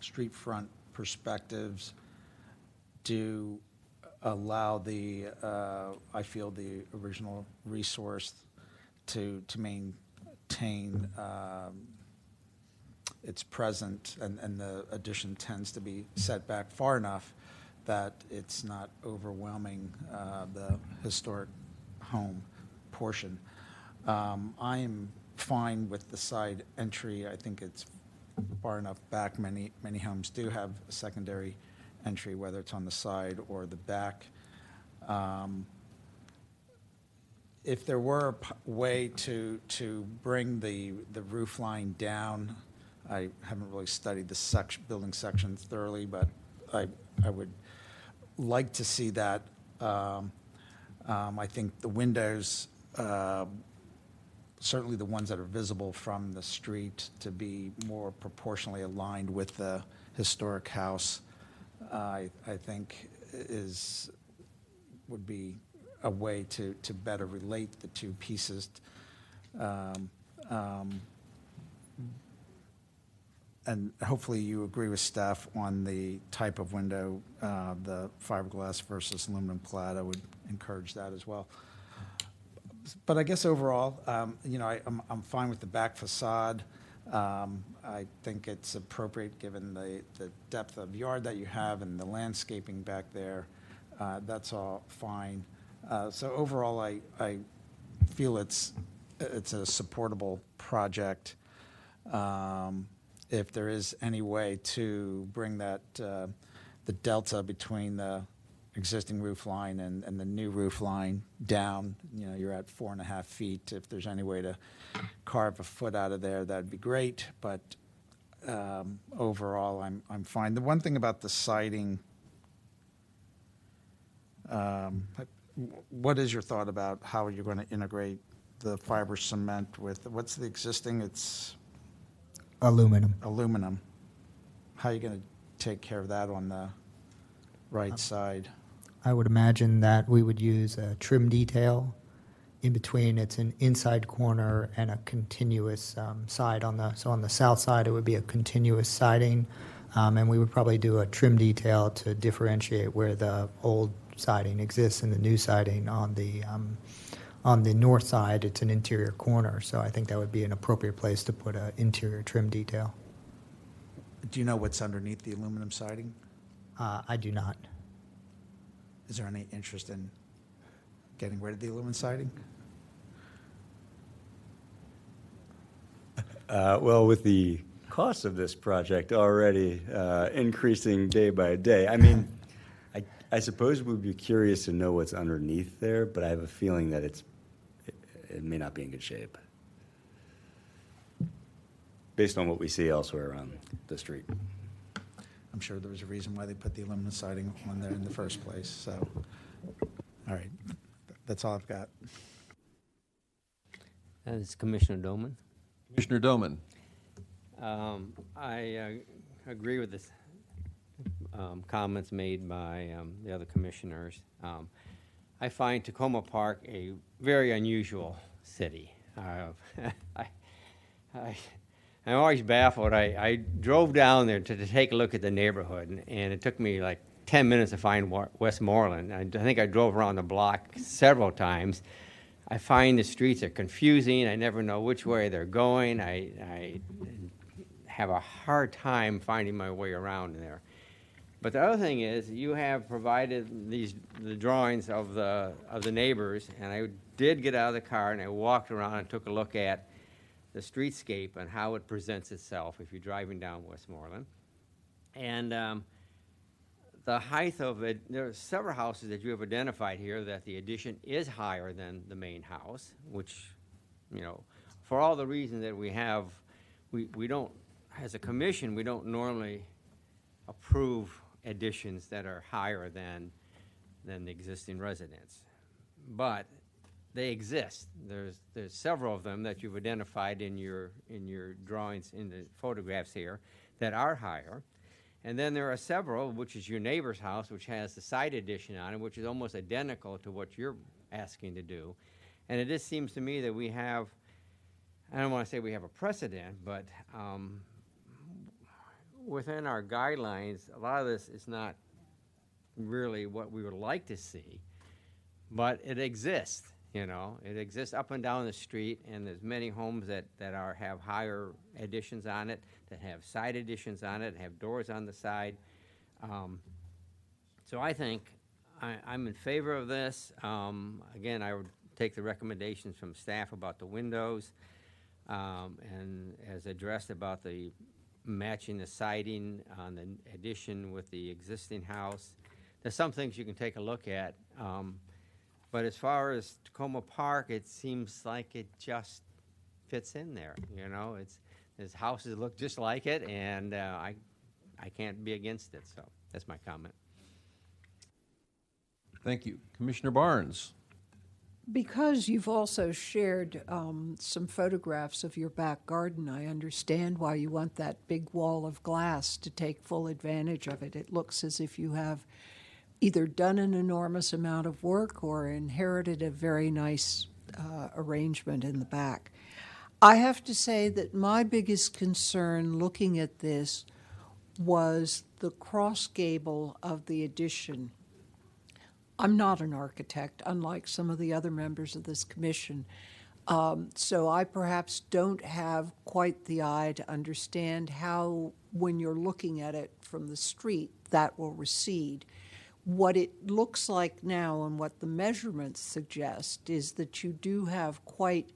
street front perspectives do allow I feel the original resource to maintain its present, and the addition tends to be set back far enough that it's not overwhelming the historic home portion. I am fine with the side entry. I think it's far enough back. Many homes do have a secondary entry, whether it's on the side or the back. If there were a way to bring the roof line down, I haven't really studied the building sections thoroughly, but I would like to see that. I think the windows, certainly the ones that are visible from the street, to be more proportionally aligned with the historic house, I think would be a way to better relate the two pieces. And hopefully you agree with staff on the type of window, the fiberglass versus aluminum clad. I would encourage that as well. But I guess overall, I'm fine with the back facade. I think it's appropriate, given the depth of yard that you have and the landscaping back there. That's all fine. So overall, I feel it's a supportable project. If there is any way to bring that, the delta between the existing roof line and the new roof line down, you're at 4.5 feet. If there's any way to carve a foot out of there, that'd be great. But overall, I'm fine. The one thing about the siding, what is your thought about how you're going to integrate the fiber cement with, what's the existing? It's Aluminum. aluminum. How are you going to take care of that on the right side? I would imagine that we would use a trim detail in between. It's an inside corner and a continuous side on the, so on the south side it would be a continuous siding, and we would probably do a trim detail to differentiate where the old siding exists and the new siding. On the north side, it's an interior corner, so I think that would be an appropriate place to put an interior trim detail. Do you know what's underneath the aluminum siding? I do not. Is there any interest in getting rid of the aluminum siding? Well, with the cost of this project already increasing day by day, I mean, I suppose we'd be curious to know what's underneath there, but I have a feeling that it may not be in good shape, based on what we see elsewhere around the street. I'm sure there was a reason why they put the aluminum siding on there in the first place, so. All right, that's all I've got. That is Commissioner Doman. Commissioner Doman. I agree with the comments made by the other commissioners. I find Tacoma Park a very unusual city. I'm always baffled. I drove down there to take a look at the neighborhood, and it took me like 10 minutes to find Westmoreland. I think I drove around the block several times. I find the streets are confusing. I never know which way they're going. I have a hard time finding my way around there. But the other thing is, you have provided the drawings of the neighbors, and I did get out of the car and I walked around and took a look at the streetscape and how it presents itself if you're driving down Westmoreland. And the height of it, there are several houses that you have identified here that the addition is higher than the main house, which, for all the reasons that we have, we don't, as a commission, we don't normally approve additions that are higher than the existing residence. But they exist. There's several of them that you've identified in your drawings, in the photographs here, that are higher. And then there are several, which is your neighbor's house, which has the side addition on it, which is almost identical to what you're asking to do. And it just seems to me that we have, I don't want to say we have a precedent, but within our guidelines, a lot of this is not really what we would like to see, but it exists. It exists up and down the street, and there's many homes that have higher additions on it, that have side additions on it, have doors on the side. So I think I'm in favor of this. Again, I would take the recommendations from staff about the windows, and as addressed about the matching the siding on the addition with the existing house. There's some things you can take a look at. But as far as Tacoma Park, it seems like it just fits in there. There's houses that look just like it, and I can't be against it. So that's my comment. Thank you. Commissioner Barnes. Because you've also shared some photographs of your back garden, I understand why you want that big wall of glass to take full advantage of it. It looks as if you have either done an enormous amount of work or inherited a very nice arrangement in the back. I have to say that my biggest concern looking at this was the cross gable of the addition. I'm not an architect, unlike some of the other members of this commission. So I perhaps don't have quite the eye to understand how, when you're looking at it from the street, that will recede. What it looks like now and what the measurements suggest is that you do have quite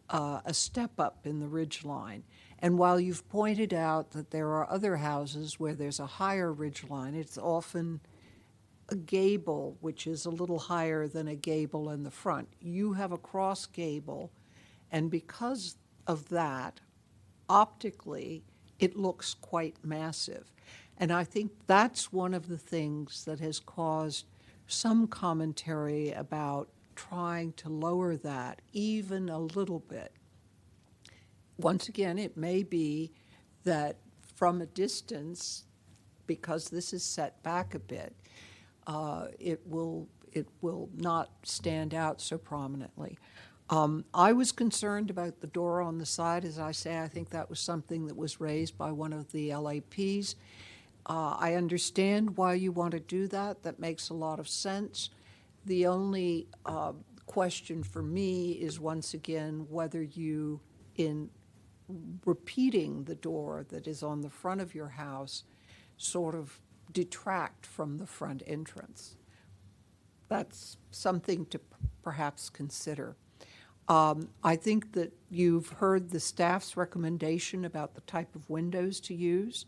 a step up in the ridge line. And while you've pointed out that there are other houses where there's a higher ridge line, it's often a gable, which is a little higher than a gable in the front. You have a cross gable, and because of that, optically, it looks quite massive. And I think that's one of the things that has caused some commentary about trying to lower that even a little bit. Once again, it may be that from a distance, because this is set back a bit, it will not stand out so prominently. I was concerned about the door on the side. As I say, I think that was something that was raised by one of the LAPs. I understand why you want to do that. That makes a lot of sense. The only question for me is, once again, whether you, in repeating the door that is on the front of your house, sort of detract from the front entrance. That's something to perhaps consider. I think that you've heard the staff's recommendation about the type of windows to use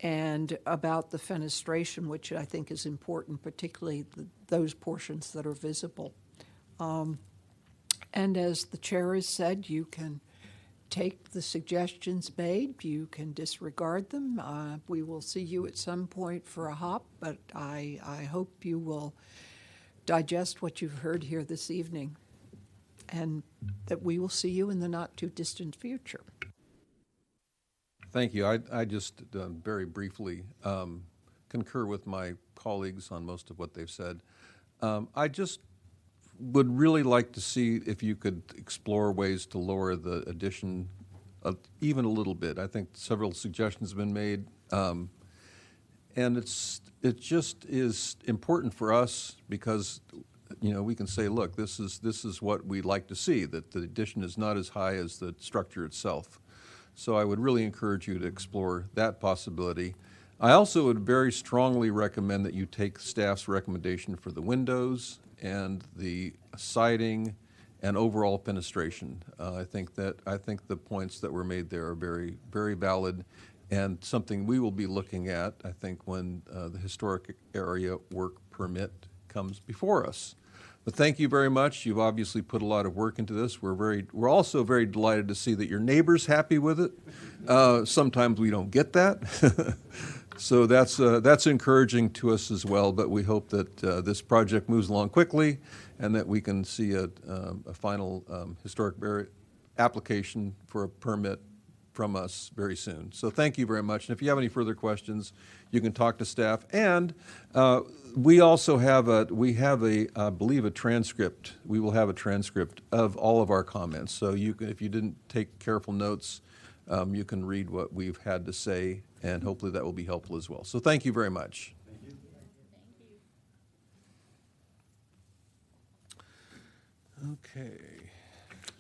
and about the fenestration, which I think is important, particularly those portions that are visible. And as the chair has said, you can take the suggestions made, you can disregard them. We will see you at some point for a hop, but I hope you will digest what you've heard here this evening, and that we will see you in the not-too-distant future. Thank you. I just very briefly concur with my colleagues on most of what they've said. I just would really like to see if you could explore ways to lower the addition even a little bit. I think several suggestions have been made, and it just is important for us because, you know, we can say, look, this is what we'd like to see, that the addition is not as high as the structure itself. So I would really encourage you to explore that possibility. I also would very strongly recommend that you take staff's recommendation for the windows and the siding and overall fenestration. I think the points that were made there are very, very valid and something we will be looking at, I think, when the historic area work permit comes before us. But thank you very much. You've obviously put a lot of work into this. We're also very delighted to see that your neighbor's happy with it. Sometimes we don't get that. So that's encouraging to us as well, but we hope that this project moves along quickly and that we can see a final historic application for a permit from us very soon. So thank you very much. And if you have any further questions, you can talk to staff. And we also have I believe a transcript. We will have a transcript of all of our comments. So you can, if you didn't take careful notes, you can read what we've had to say, and hopefully that will be helpful as well. So thank you very much. Thank you. Okay.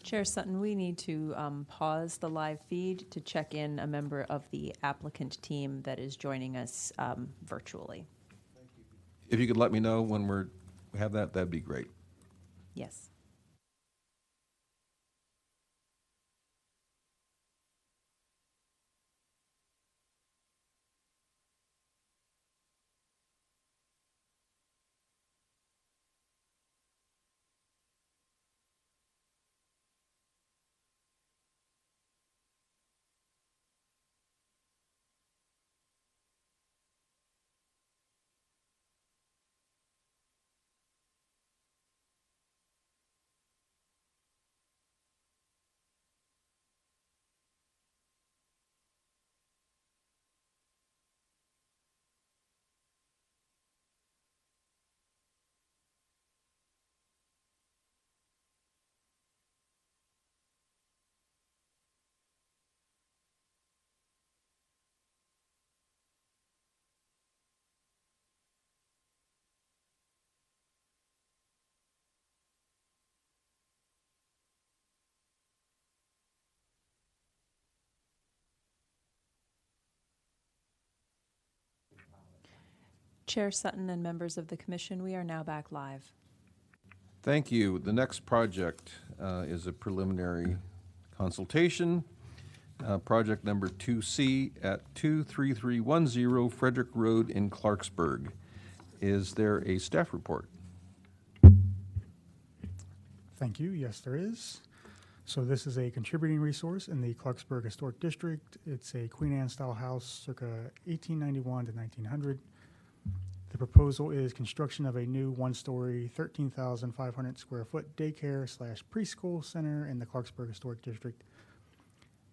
Chair Sutton, we need to pause the live feed to check in a member of the applicant team that is joining us virtually. If you could let me know when we have that, that'd be great. Yes. Chair Sutton and members of the commission, we are now back live. Thank you. The next project is a preliminary consultation. Project number 2C at 23310 Frederick Road in Clarksburg. Is there a staff report? Thank you. Yes, there is. So this is a contributing resource in the Clarksburg Historic District. It's a Queen Anne-style house circa 1891 to 1900. The proposal is construction of a new one-story, 13,500 square foot daycare / preschool center in the Clarksburg Historic District.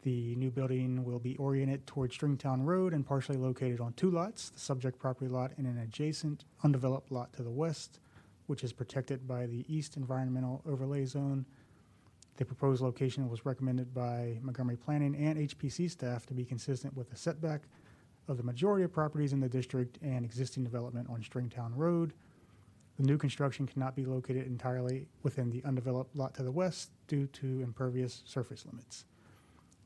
The new building will be oriented towards Stringtown Road and partially located on 2 lots, the subject property lot and an adjacent undeveloped lot to the west, which is protected by the East Environmental Overlay Zone. The proposed location was recommended by Montgomery Planning and HPC staff to be consistent with the setback of the majority of properties in the district and existing development on Stringtown Road. The new construction cannot be located entirely within the undeveloped lot to the west due to impervious surface limits.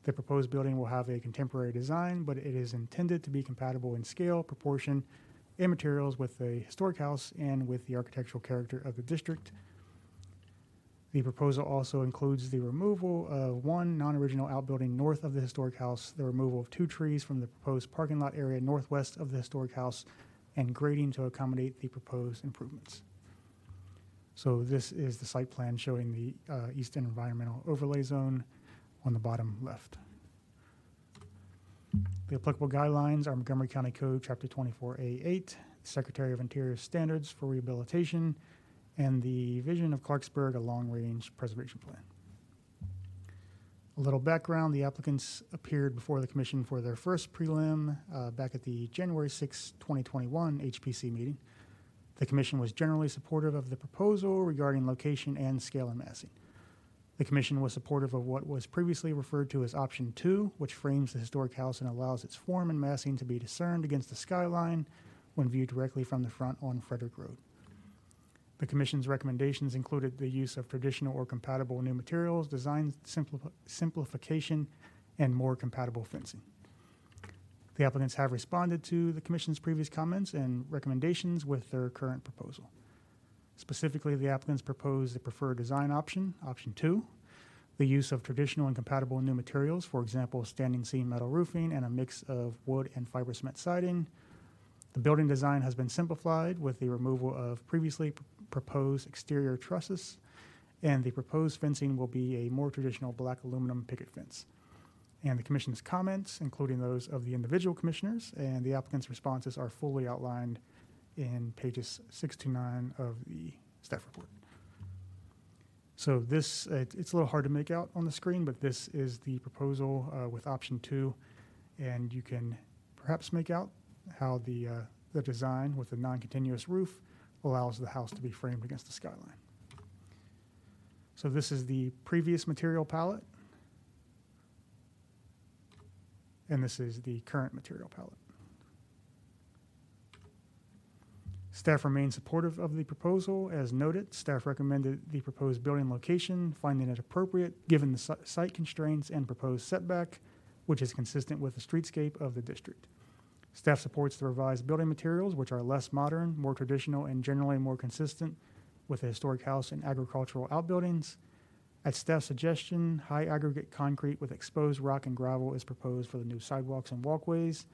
The proposed building will have a contemporary design, but it is intended to be compatible in scale, proportion, and materials with the historic house and with the architectural character of the district. The proposal also includes the removal of 1 non-original outbuilding north of the historic house, the removal of 2 trees from the proposed parking lot area northwest of the historic house, and grading to accommodate the proposed improvements. So this is the site plan showing the Eastern Environmental Overlay Zone on the bottom left. The applicable guidelines are Montgomery County Code, Chapter 24A8, Secretary of Interior Standards for Rehabilitation, and the Vision of Clarksburg, a long-range preservation plan. A little background, the applicants appeared before the commission for their first prelim back at the January 6, 2021 HPC meeting. The commission was generally supportive of the proposal regarding location and scale and massing. The commission was supportive of what was previously referred to as Option 2, which frames the historic house and allows its form and massing to be discerned against the skyline when viewed directly from the front on Frederick Road. The commission's recommendations included the use of traditional or compatible new materials, design simplification, and more compatible fencing. The applicants have responded to the commission's previous comments and recommendations with their current proposal. Specifically, the applicants proposed the preferred design option, Option 2, the use of traditional and compatible new materials, for example, standing seam metal roofing and a mix of wood and fiber cement siding. The building design has been simplified with the removal of previously proposed exterior trusses, and the proposed fencing will be a more traditional black aluminum picket fence. And the commission's comments, including those of the individual commissioners, and the applicant's responses are fully outlined in pages 6 to 9 of the staff report. So this, it's a little hard to make out on the screen, but this is the proposal with Option 2, and you can perhaps make out how the design with the non-continuous roof allows the house to be framed against the skyline. So this is the previous material palette, and this is the current material palette. Staff remains supportive of the proposal. As noted, staff recommended the proposed building location, finding it appropriate given the site constraints and proposed setback, which is consistent with the streetscape of the district. Staff supports the revised building materials, which are less modern, more traditional, and generally more consistent with the historic house and agricultural outbuildings. At staff suggestion, high aggregate concrete with exposed rock and gravel is proposed for the new sidewalks and walkways.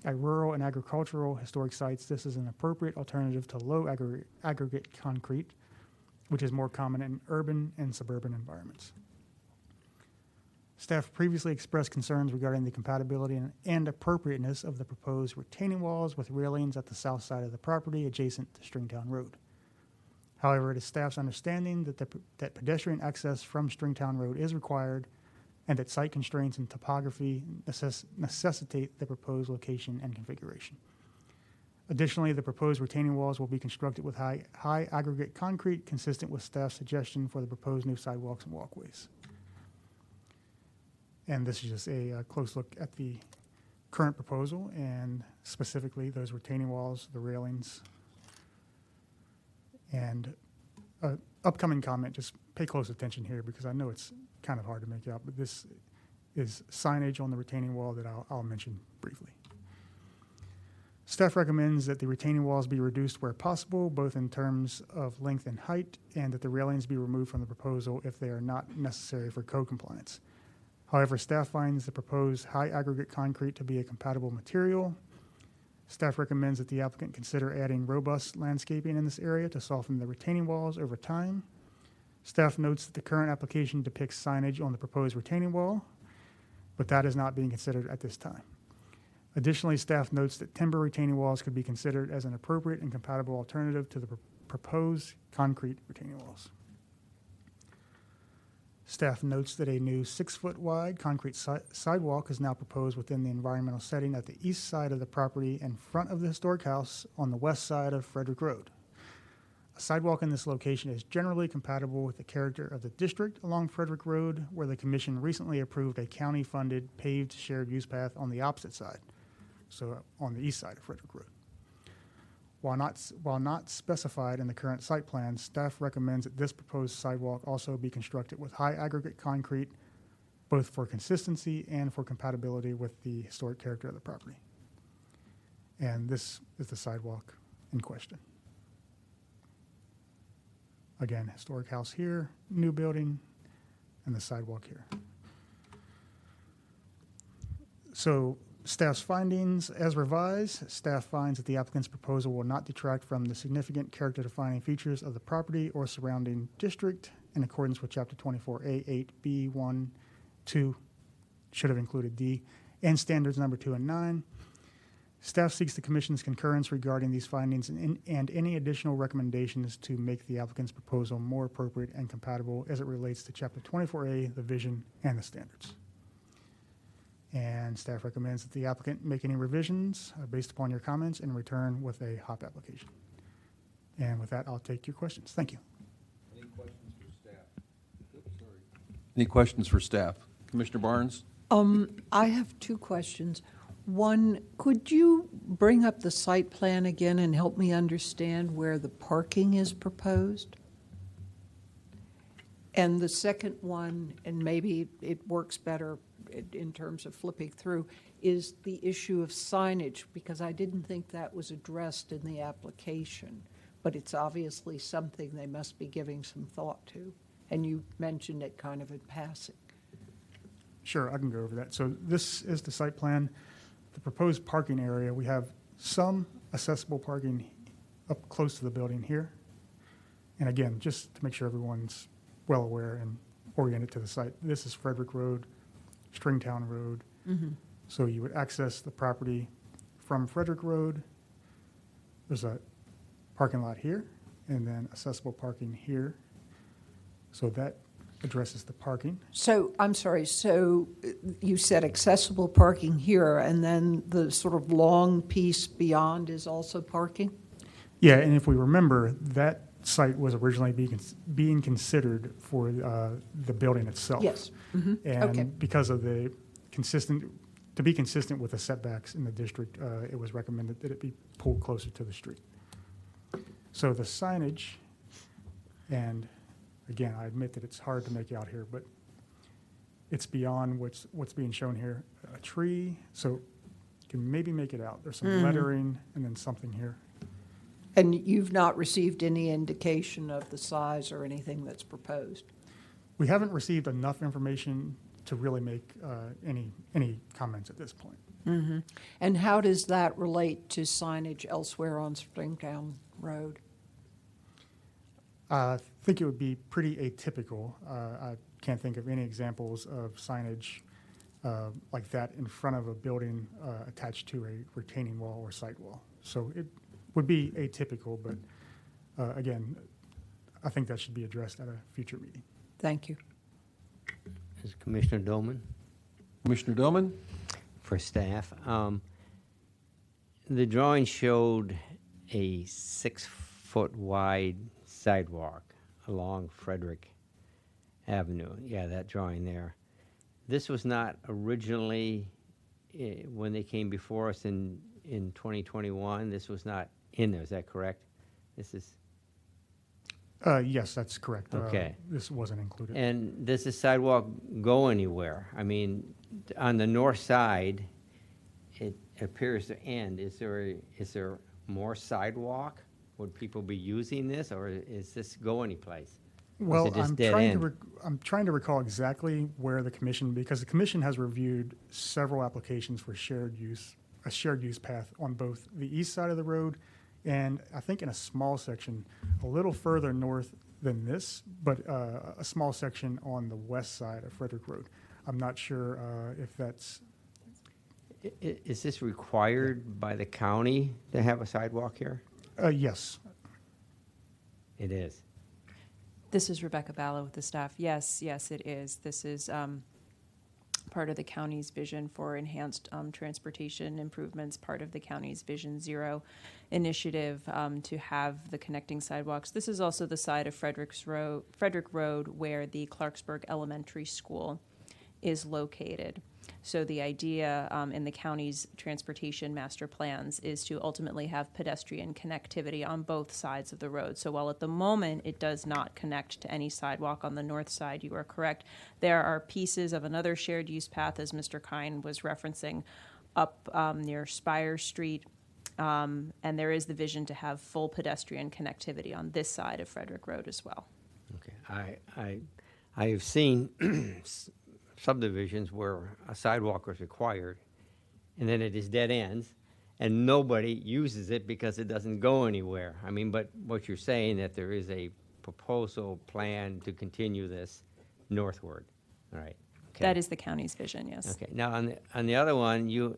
At rural and agricultural historic sites, this is an appropriate alternative to low aggregate concrete, which is more common in urban and suburban environments. Staff previously expressed concerns regarding the compatibility and appropriateness of the proposed retaining walls with railings at the south side of the property adjacent to Stringtown Road. However, it is staff's understanding that pedestrian access from Stringtown Road is required and that site constraints and topography necessitate the proposed location and configuration. Additionally, the proposed retaining walls will be constructed with high aggregate concrete consistent with staff's suggestion for the proposed new sidewalks and walkways. And this is just a close look at the current proposal and specifically those retaining walls, the railings. And upcoming comment, just pay close attention here because I know it's kind of hard to make out, but this is signage on the retaining wall that I'll mention briefly. Staff recommends that the retaining walls be reduced where possible, both in terms of length and height, and that the railings be removed from the proposal if they are not necessary for code compliance. However, staff finds the proposed high aggregate concrete to be a compatible material. Staff recommends that the applicant consider adding robust landscaping in this area to soften the retaining walls over time. Staff notes that the current application depicts signage on the proposed retaining wall, but that is not being considered at this time. Additionally, staff notes that timber retaining walls could be considered as an appropriate and compatible alternative to the proposed concrete retaining walls. Staff notes that a new 6-foot wide concrete sidewalk is now proposed within the environmental setting at the east side of the property in front of the historic house on the west side of Frederick Road. A sidewalk in this location is generally compatible with the character of the district along Frederick Road, where the commission recently approved a county-funded paved shared use path on the opposite side, so on the east side of Frederick Road. While not specified in the current site plan, staff recommends that this proposed sidewalk also be constructed with high aggregate concrete, both for consistency and for compatibility with the historic character of the property. And this is the sidewalk in question. Again, historic house here, new building, and the sidewalk here. So, staff's findings, as revised, staff finds that the applicant's proposal will not detract from the significant character-defining features of the property or surrounding district in accordance with Chapter 24A, 8B, 2, should have included D, and standards number 2 and 9. Staff seeks the Commission's concurrence regarding these findings and any additional recommendations to make the applicant's proposal more appropriate and compatible as it relates to Chapter 24A, the vision, and the standards. And staff recommends that the applicant make any revisions based upon your comments and return with a HOP application. And with that, I'll take your questions. Thank you. Any questions for staff? Oops, sorry. Any questions for staff? Commissioner Barnes? I have 2 questions. One, could you bring up the site plan again and help me understand where the parking is proposed? And the second one, and maybe it works better in terms of flipping through, is the issue of signage, because I didn't think that was addressed in the application, but it's obviously something they must be giving some thought to, and you mentioned it kind of in passing. Sure, I can go over that. So this is the site plan. The proposed parking area, we have some accessible parking up close to the building here. And again, just to make sure everyone's well aware and oriented to the site, this is Frederick Road, Stringtown Road. Mm-hmm. So you would access the property from Frederick Road. There's a parking lot here, and then accessible parking here. So that addresses the parking. So, I'm sorry, so you said accessible parking here, and then the sort of long piece beyond is also parking? Yeah, and if we remember, that site was originally being considered for the building itself. Yes. Mm-hmm. And Okay. because of to be consistent with the setbacks in the district, it was recommended that it be pulled closer to the street. So the signage, and again, I admit that it's hard to make out here, but it's beyond what's being shown here. A tree, so you can maybe make it out. There's some lettering and then something here. And you've not received any indication of the size or anything that's proposed? We haven't received enough information to really make any comments at this point. Mm-hmm. And how does that relate to signage elsewhere on Stringtown Road? I think it would be pretty atypical. I can't think of any examples of signage like that in front of a building attached to a retaining wall or site wall. So it would be atypical, but again, I think that should be addressed at a future meeting. Thank you. Is Commissioner Dolman? Commissioner Doman? For staff. The drawing showed a 6-foot wide sidewalk along Frederick Avenue. Yeah, that drawing there. This was not originally, when they came before us in 2021, this was not in there, is that correct? This is... Yes, that's correct. Okay. This wasn't included. And does the sidewalk go anywhere? I mean, on the north side, appears to end. Is there more sidewalk? Would people be using this, or is this go anyplace? Or is Well, it just I'm dead trying end? I'm trying to recall exactly where the commission, because the commission has reviewed several applications for a shared use path on both the east side of the road and I think in a small section a little further north than this, but a small section on the west side of Frederick Road. I'm not sure if that's, Is this required by the county to have a sidewalk here? yes. It is. This is Rebecca Balla with the staff. Yes, it is. This is part of the county's vision for enhanced transportation improvements, part of the county's Vision Zero initiative to have the connecting sidewalks. This is also the side of Frederick Road where the Clarksburg Elementary School is located. So the idea in the county's transportation master plans is to ultimately have pedestrian connectivity on both sides of the road. So while at the moment it does not connect to any sidewalk on the north side, you are correct. There are pieces of another shared use path, as Mr. Kine was referencing, up near Spire Street. And there is the vision to have full pedestrian connectivity on this side of Frederick Road as well. Okay. I have seen subdivisions where a sidewalk was required, and then it is dead ends, and nobody uses it because it doesn't go anywhere. I mean, but what you're saying, that there is a proposal plan to continue this northward. All right. Okay. That is the county's vision, yes. Okay. Now, on the other one, you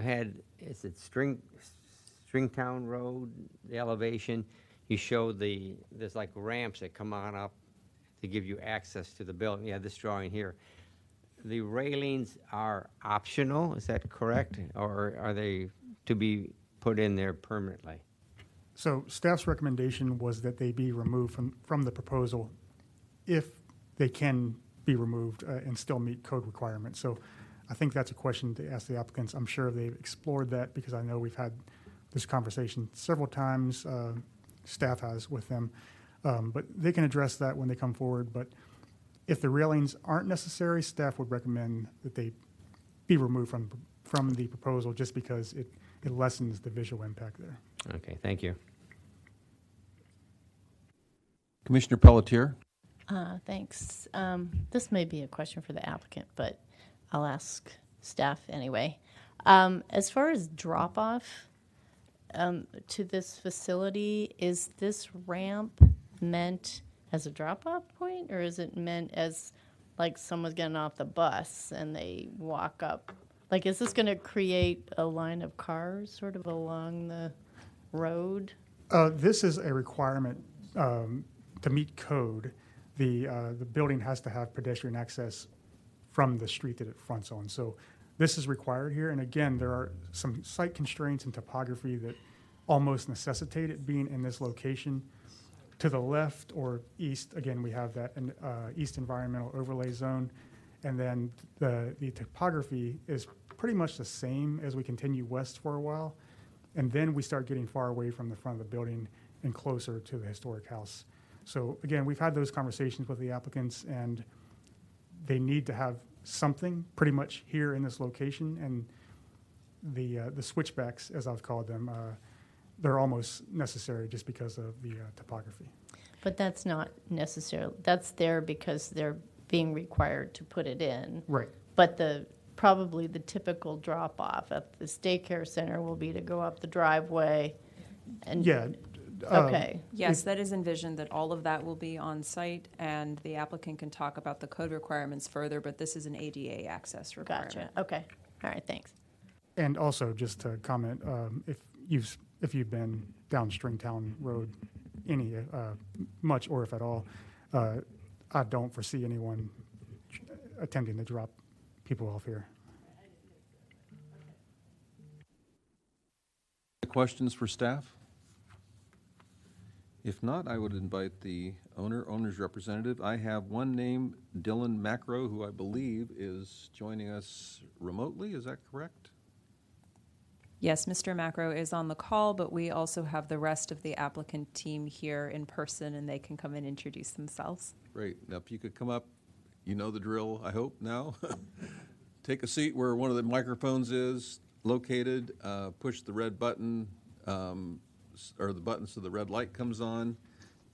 had, is it Stringtown Road, the elevation? You showed there's like ramps that come on up to give you access to the building. Yeah, this drawing here. The railings are optional, is that correct? Or are they to be put in there permanently? So staff's recommendation was that they be removed from the proposal if they can be removed and still meet code requirements. So I think that's a question to ask the applicants. I'm sure they've explored that because I know we've had this conversation several times, staff has with them. But they can address that when they come forward. But if the railings aren't necessary, staff would recommend that they be removed from the proposal just because it lessens the visual impact there. Okay, thank you. Commissioner Pelletier? Thanks. This may be a question for the applicant, but I'll ask staff anyway. As far as drop-off to this facility, is this ramp meant as a drop-off point, or is it meant as like someone's getting off the bus and they walk up? Like, is this going to create a line of cars sort of along the road? This is a requirement to meet code. The building has to have pedestrian access from the street that it fronts on. So this is required here. And again, there are some site constraints and topography that almost necessitate it being in this location. To the left or east, again, we have that East Environmental Overlay Zone. And then the topography is pretty much the same as we continue west for a while. And then we start getting far away from the front of the building and closer to the historic house. So again, we've had those conversations with the applicants, and they need to have something pretty much here in this location. And the switchbacks, as I've called them, they're almost necessary just because of the topography. But that's not necessarily, that's there because they're being required to put it in. Right. But probably the typical drop-off at this daycare center will be to go up the driveway and. Yeah. Okay. Yes, that is envisioned that all of that will be on site, and the applicant can talk about the code requirements further, but this is an ADA access requirement. Gotcha. Okay. All right. Thanks. And also, just to comment, if you've been down Stringtown Road much or if at all, I don't foresee anyone attempting to drop people off here. Questions for staff? If not, I would invite the owner's representative. I have one name, Dylan Macro, who I believe is joining us remotely. Is that correct? Yes, Mr. Macro is on the call, but we also have the rest of the applicant team here in person, and they can come and introduce themselves. Great. Now, if you could come up, you know the drill, I hope, now. Take a seat where one of the microphones is. located, push the red button, or the button so the red light comes on.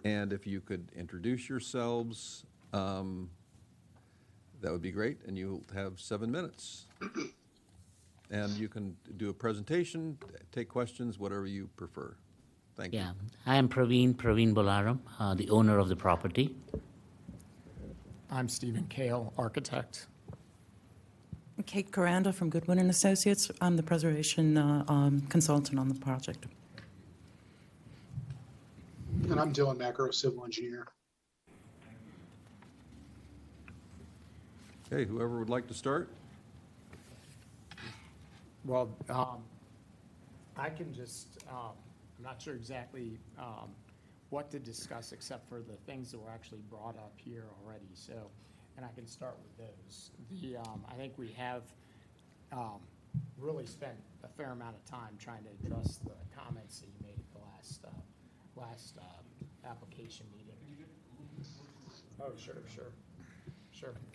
And if you could introduce yourselves, that would be great, and you'll have 7 minutes. And you can do a presentation, take questions, whatever you prefer. Thank you. Yeah, I am Praveen Bolaram, the owner of the property. I'm Stephen Kale, architect. Kate Coranda from Goodwin and Associates. I'm the preservation consultant on the project. And I'm Dylan Macro, civil engineer. Okay, whoever would like to start? Well, I can just, I'm not sure exactly what to discuss except for the things that were actually brought up here already. So, and I can start with those. I think we have really spent a fair amount of time trying to address the comments that you made at the last application meeting. Oh, sure.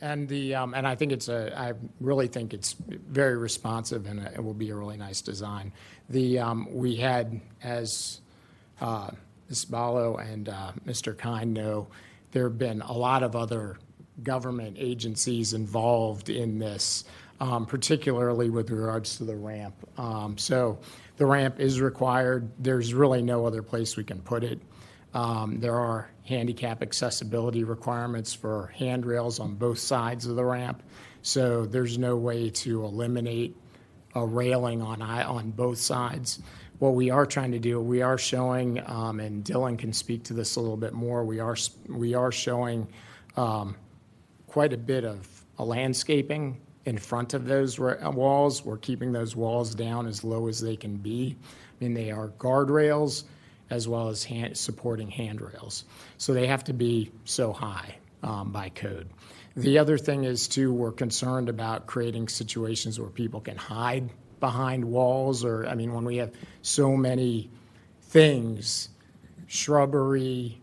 And and I think I really think it's very responsive, and it will be a really nice design. We had, as Ms. Ballo and Mr. Kine know, there have been a lot of other government agencies involved in this, particularly with regards to the ramp. So the ramp is required. There's really no other place we can put it. There are handicap accessibility requirements for handrails on both sides of the ramp. So there's no way to eliminate a railing on both sides. What we are trying to do, we are showing, and Dylan can speak to this a little bit more, we are showing quite a bit of landscaping in front of those walls. We're keeping those walls down as low as they can be. I mean, they are guardrails as well as supporting handrails. So they have to be so high by code. The other thing is, too, we're concerned about creating situations where people can hide behind walls, or, I mean, when we have so many things, shrubbery,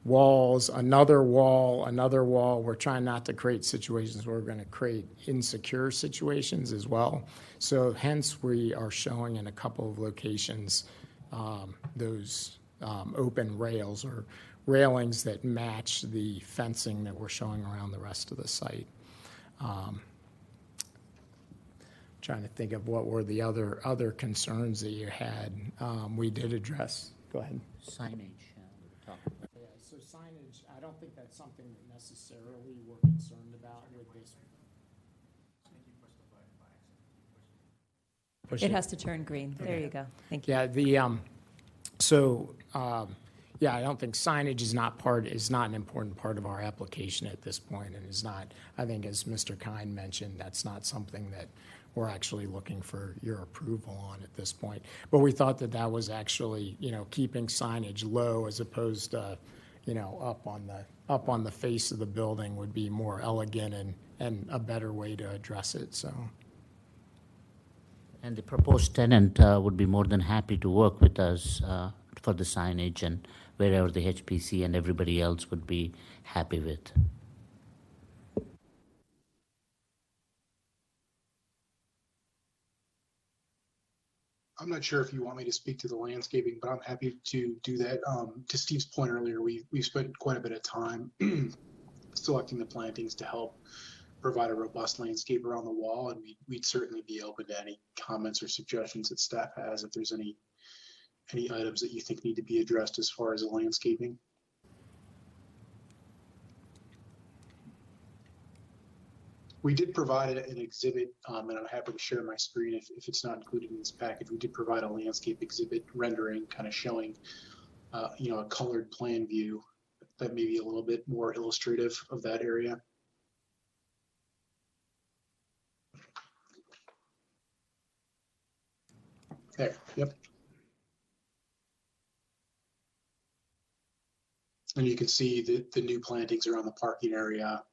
walls, another wall, we're trying not to create situations where we're going to create insecure situations as well. So hence we are showing in a couple of locations those open rails or railings that match the fencing that we're showing around the rest of the site. Trying to think of what were the other concerns that you had. We did address. Go ahead. Signage. Yeah, so signage, I don't think that's something that necessarily we're concerned about with this. It has to turn green. There you go. Thank you. Yeah, I don't think signage is not an important part of our application at this point, and is not, I think, as Mr. Kine mentioned, that's not something that we're actually looking for your approval on at this point. But we thought that was actually, keeping signage low as opposed to, up on the face of the building would be more elegant and a better way to address it, so. And the proposed tenant would be more than happy to work with us for the signage and wherever the HPC and everybody else would be happy with. I'm not sure if you want me to speak to the landscaping, but I'm happy to do that. To Steve's point earlier, we've spent quite a bit of time selecting the plantings to help provide a robust landscape around the wall, and we'd certainly be open to any comments or suggestions that staff has if there's any items that you think need to be addressed as far as the landscaping. We did provide an exhibit, and I'm happy to share my screen if it's not included in this package. We did provide a landscape exhibit rendering, kind of showing, a colored plan view that may be a little bit more illustrative of that area. There, yep. And you can see the new plantings around the parking area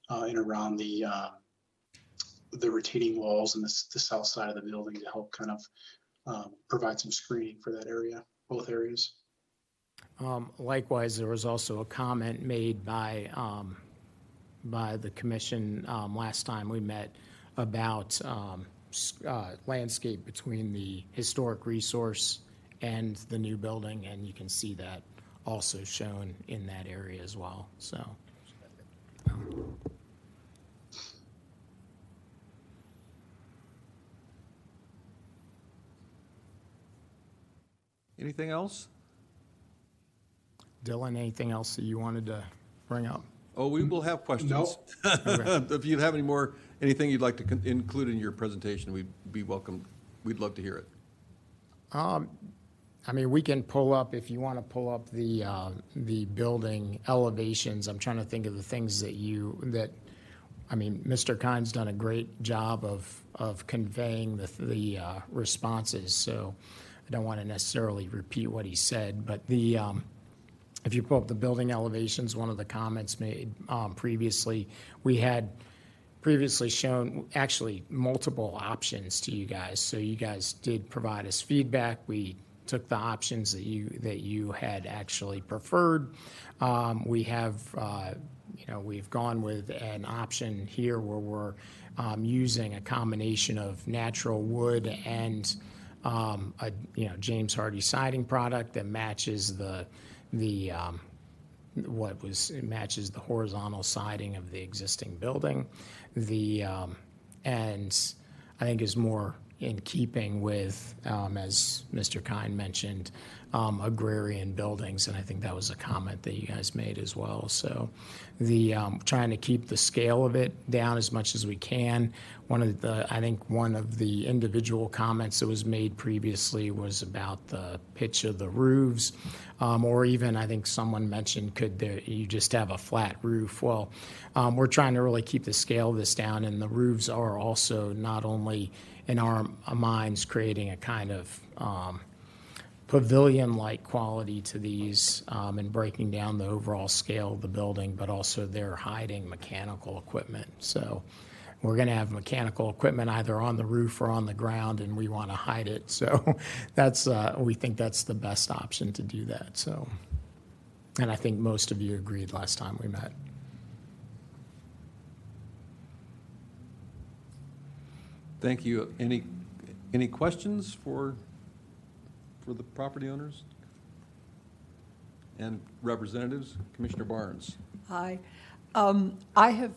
and around the retaining walls and the south side of the building to help kind of provide some screening for that area, both areas. Likewise, there was also a comment made by the commission last time we met about landscape between the historic resource and the new building, and you can see that also shown in that area as well, so. Anything else? Dylan, anything else that you wanted to bring up? Oh, we will have questions. No. Okay. If you have anything you'd like to include in your presentation, we'd be welcome. We'd love to hear it. I mean, we can pull up, if you want to pull up the building elevations. I'm trying to think of the things I mean, Mr. Kine's done a great job of conveying the responses, so I don't want to necessarily repeat what he said, but if you pull up the building elevations, one of the comments made previously, we had previously shown actually multiple options to you guys. So you guys did provide us feedback. We took the options that you had actually preferred. We have, we've gone with an option here where we're using a combination of natural wood and James Hardie siding product that matches matches the horizontal siding of the existing building. And I think is more in keeping with, as Mr. Kine mentioned, agrarian buildings, and I think that was a comment that you guys made as well. So trying to keep the scale of it down as much as we can. I think one of the individual comments that was made previously was about the pitch of the roofs, or even I think someone mentioned, you just have a flat roof? Well, we're trying to really keep the scale of this down, and the roofs are also not only in our minds creating a kind of pavilion-like quality to these and breaking down the overall scale of the building, but also they're hiding mechanical equipment. So we're going to have mechanical equipment either on the roof or on the ground, and we want to hide it. So we think that's the best option to do that. So, and I think most of you agreed last time we met. Thank you. Any questions for the property owners and representatives? Commissioner Barnes. Hi. I have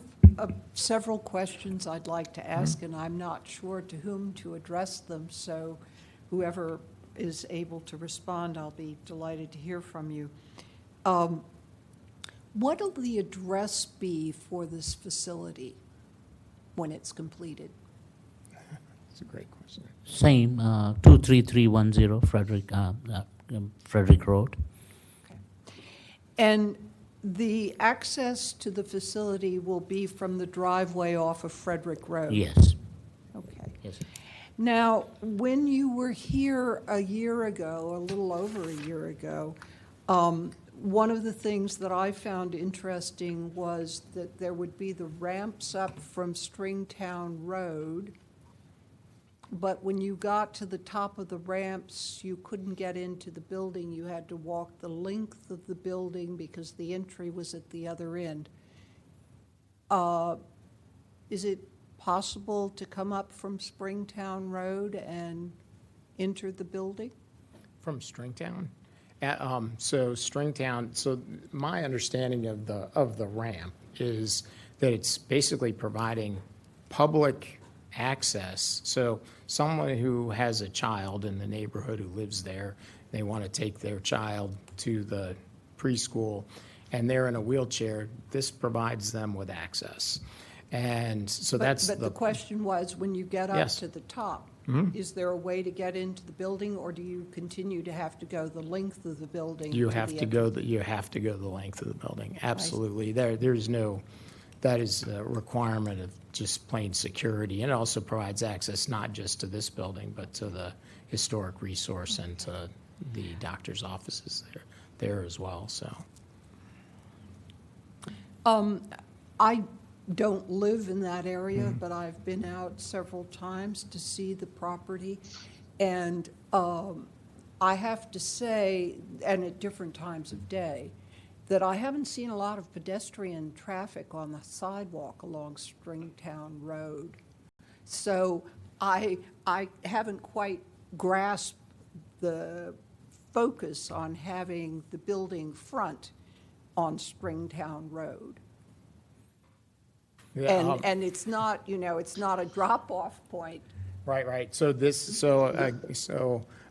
several questions I'd like to ask, and I'm not sure to whom to address them, so whoever is able to respond, I'll be delighted to hear from you. What will the address be for this facility when it's completed? That's a great question. Same, 23310 Frederick Road. Okay. And the access to the facility will be from the driveway off of Frederick Road? Yes. Okay. Yes. Now, when you were here a year ago, a little over a year ago, one of the things that I found interesting was that there would be the ramps up from Stringtown Road, but when you got to the top of the ramps, you couldn't get into the building. You had to walk the length of the building because the entry was at the other end. Is it possible to come up from Springtown Road and enter the building? From Stringtown? So my understanding of the ramp is that it's basically providing public access. So someone who has a child in the neighborhood who lives there, they want to take their child to the preschool, and they're in a wheelchair, this provides them with access. And so But the question was, when you get up Yes. to the top, Mhm. is there a way to get into the building, or do you continue to have to go the length of the building? You to have the to go entrance? you have to go the length of the building. Absolutely. That is a requirement of just plain security. And it also provides access not just to this building, but to the historic resource and to the doctor's offices there as well. So I don't live in that area, but I've been out several times to see the property. And I have to say, and at different times of day, that I haven't seen a lot of pedestrian traffic on the sidewalk along Stringtown Road. So I haven't quite grasped the focus on having the building front on Springtown Road. Yeah, And it's not, it's not a drop-off point. Right. So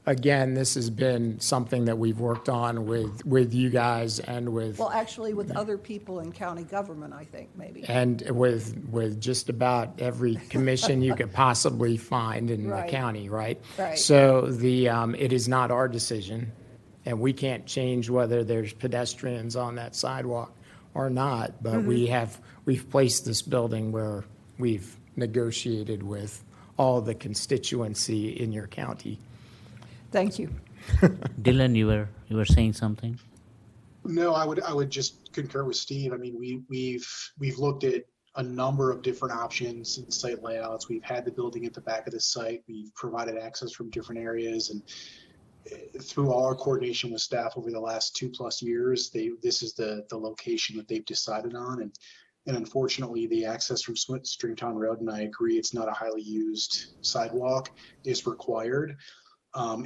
again, this has been something that we've worked on with you guys and with. Well, actually, with other people in county government, I think, maybe. And with just about every commission you could possibly find in the Right. county, right? Right. So it is not our decision, and we can't change whether there's pedestrians on that sidewalk or not, but we've placed this building where we've negotiated with all the constituency in your county. Thank you. Dylan, you were saying something? No, I would just concur with Steve. I mean, we've looked at a number of different options and site layouts. We've had the building at the back of the site. We've provided access from different areas, and through all our coordination with staff over the last 2+ years, this is the location that they've decided on. And unfortunately, the access from Stringtown Road, and I agree, it's not a highly used sidewalk, is required.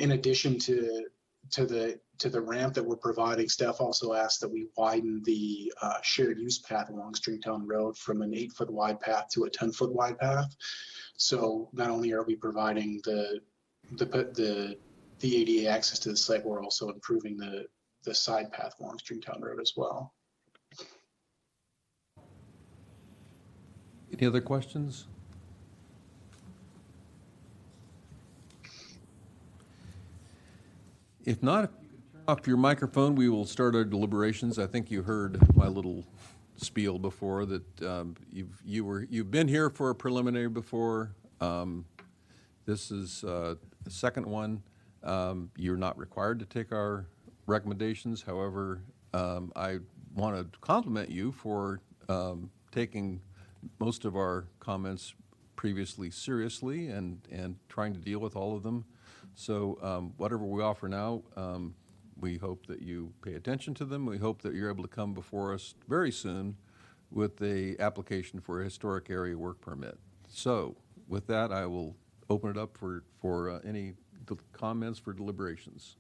In addition to the ramp that we're providing, staff also asked that we widen the shared use path along Stringtown Road from an 8-foot wide path to a 10-foot wide path. So not only are we providing the ADA access to the site, we're also improving the side path along Stringtown Road as well. Any other questions? If not, if you can turn off your microphone, we will start our deliberations. I think you heard my little spiel before that you've been here for a preliminary before. This is the second one. You're not required to take our recommendations. However, I want to compliment you for taking most of our comments previously seriously and trying to deal with all of them. So whatever we offer now, we hope that you pay attention to them. We hope that you're able to come before us very soon with a application for a historic area work permit. So with that, I will open it up for any comments for deliberations.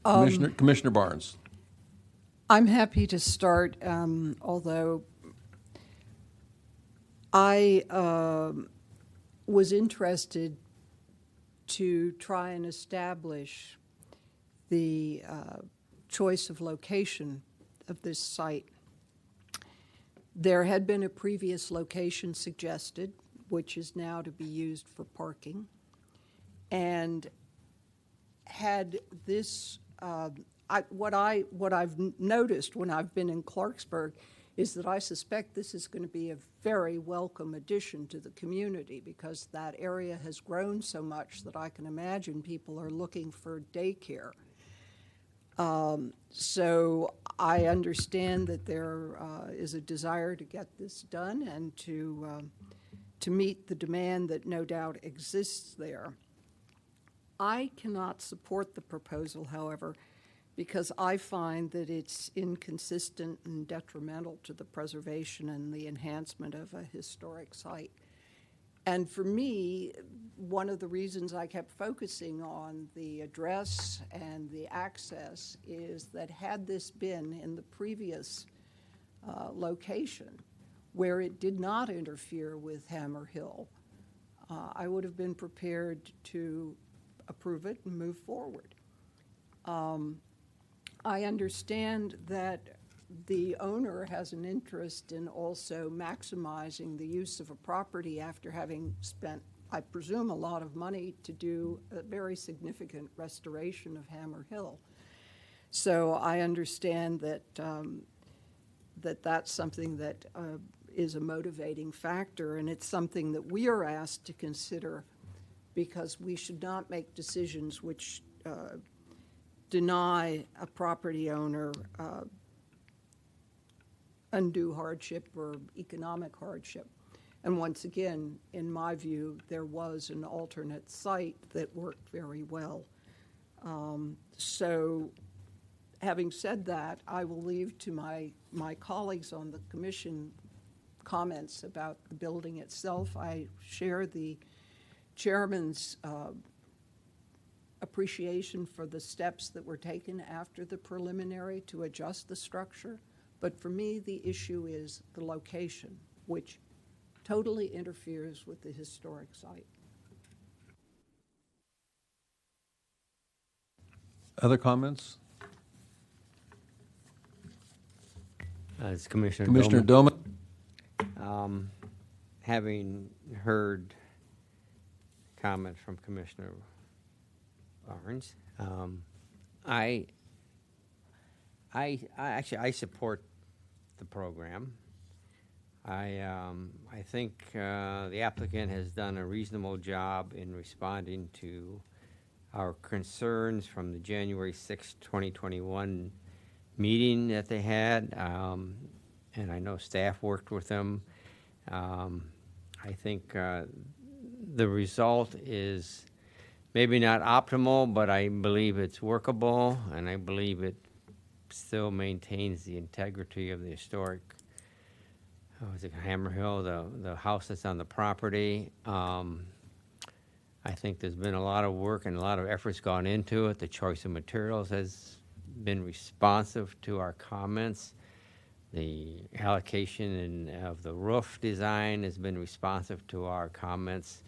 Commissioner Barnes. I'm happy to start, although I was interested to try and establish the choice of location of this site. There had been a previous location suggested, which is now to be used for parking. And had this, what I've noticed when I've been in Clarksburg is that I suspect this is going to be a very welcome addition to the community, because that area has grown so much that I can imagine people are looking for daycare. So I understand that there is a desire to get this done and to meet the demand that no doubt exists there. I cannot support the proposal, however, because I find that it's inconsistent and detrimental to the preservation and the enhancement of a historic site. And for me, one of the reasons I kept focusing on the address and the access is that had this been in the previous location where it did not interfere with Hammer Hill, I would have been prepared to approve it and move forward. I understand that the owner has an interest in also maximizing the use of a property after having spent, I presume, a lot of money to do a very significant restoration of Hammer Hill. So I understand that that's something that is a motivating factor, and it's something that we are asked to consider, because we should not make decisions which deny a property owner undue hardship or economic hardship. And once again, in my view, there was an alternate site that worked very well. So having said that, I will leave to my colleagues on the commission comments about the building itself. I share the chairman's appreciation for the steps that were taken after the preliminary to adjust the structure. But for me, the issue is the location, which totally interferes with the historic site. Other comments? It's Commissioner Commissioner Doman. Doman? Having heard comments from Commissioner Barnes, I actually support the program. I think the applicant has done a reasonable job in responding to our concerns from the January 6, 2021 meeting that they had, and I know staff worked with them. I think the result is maybe not optimal, but I believe it's workable, and I believe it still maintains the integrity of the historic, was it Hammer Hill, the house that's on the property. I think there's been a lot of work and a lot of efforts gone into it. The choice of materials has been responsive to our comments. The allocation of the roof design has been responsive to our comments.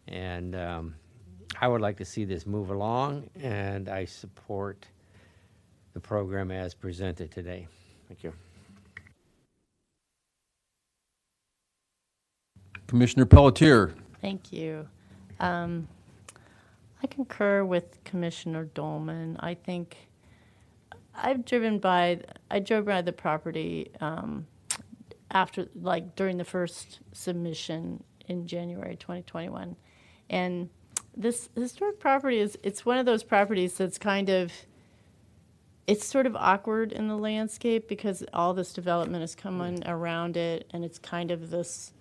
And I would like to see this move along, and I support the program as presented today. Thank you. Commissioner Pelletier? Thank you. I concur with Commissioner Dolman. I think I drove by the property after, like, during the first submission in January 2021. And this historic property it's one of those properties that's it's sort of awkward in the landscape because all this development is coming around it, and it's kind of this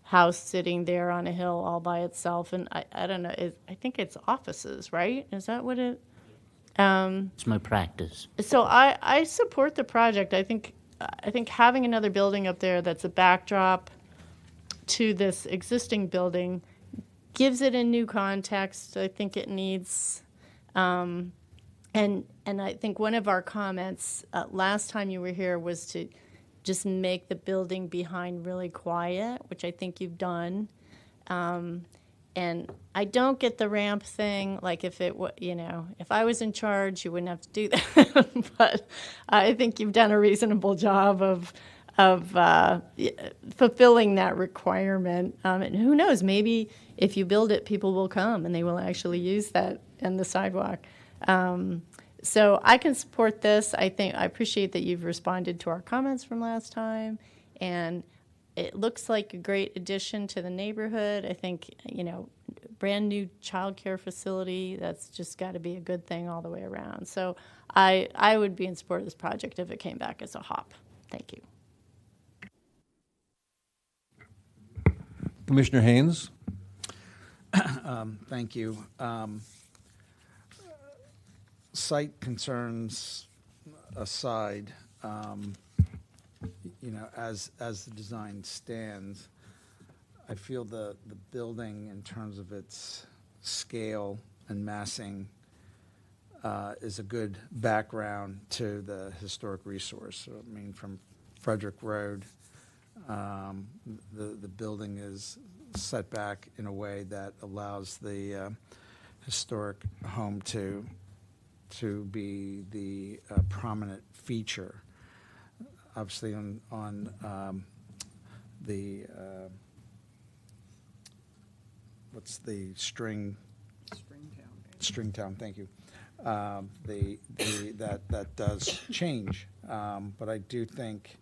house sitting there on a hill all by itself. And I don't know, I think it's offices, right? Is that what it? It's my practice. So I support the project. I think having another building up there that's a backdrop to this existing building gives it a new context. I think it needs, and I think one of our comments last time you were here was to just make the building behind really quiet, which I think you've done. And I don't get the ramp thing. Like if I was in charge, you wouldn't have to do that. But I think you've done a reasonable job of fulfilling that requirement. And who knows, maybe if you build it, people will come and they will actually use that and the sidewalk. So I can support this. I appreciate that you've responded to our comments from last time, and it looks like a great addition to the neighborhood. I think, brand new childcare facility, that's just got to be a good thing all the way around. So I would be in support of this project if it came back as a HOP. Thank you. Commissioner Haynes? Thank you. Site concerns aside, as the design stands, I feel the building, in terms of its scale and massing, is a good background to the historic resource. So, I mean, from Frederick Road, the building is set back in a way that allows the historic home to be the prominent feature. Obviously, on the what's the Stringtown? Thank you. That does change, but I do think,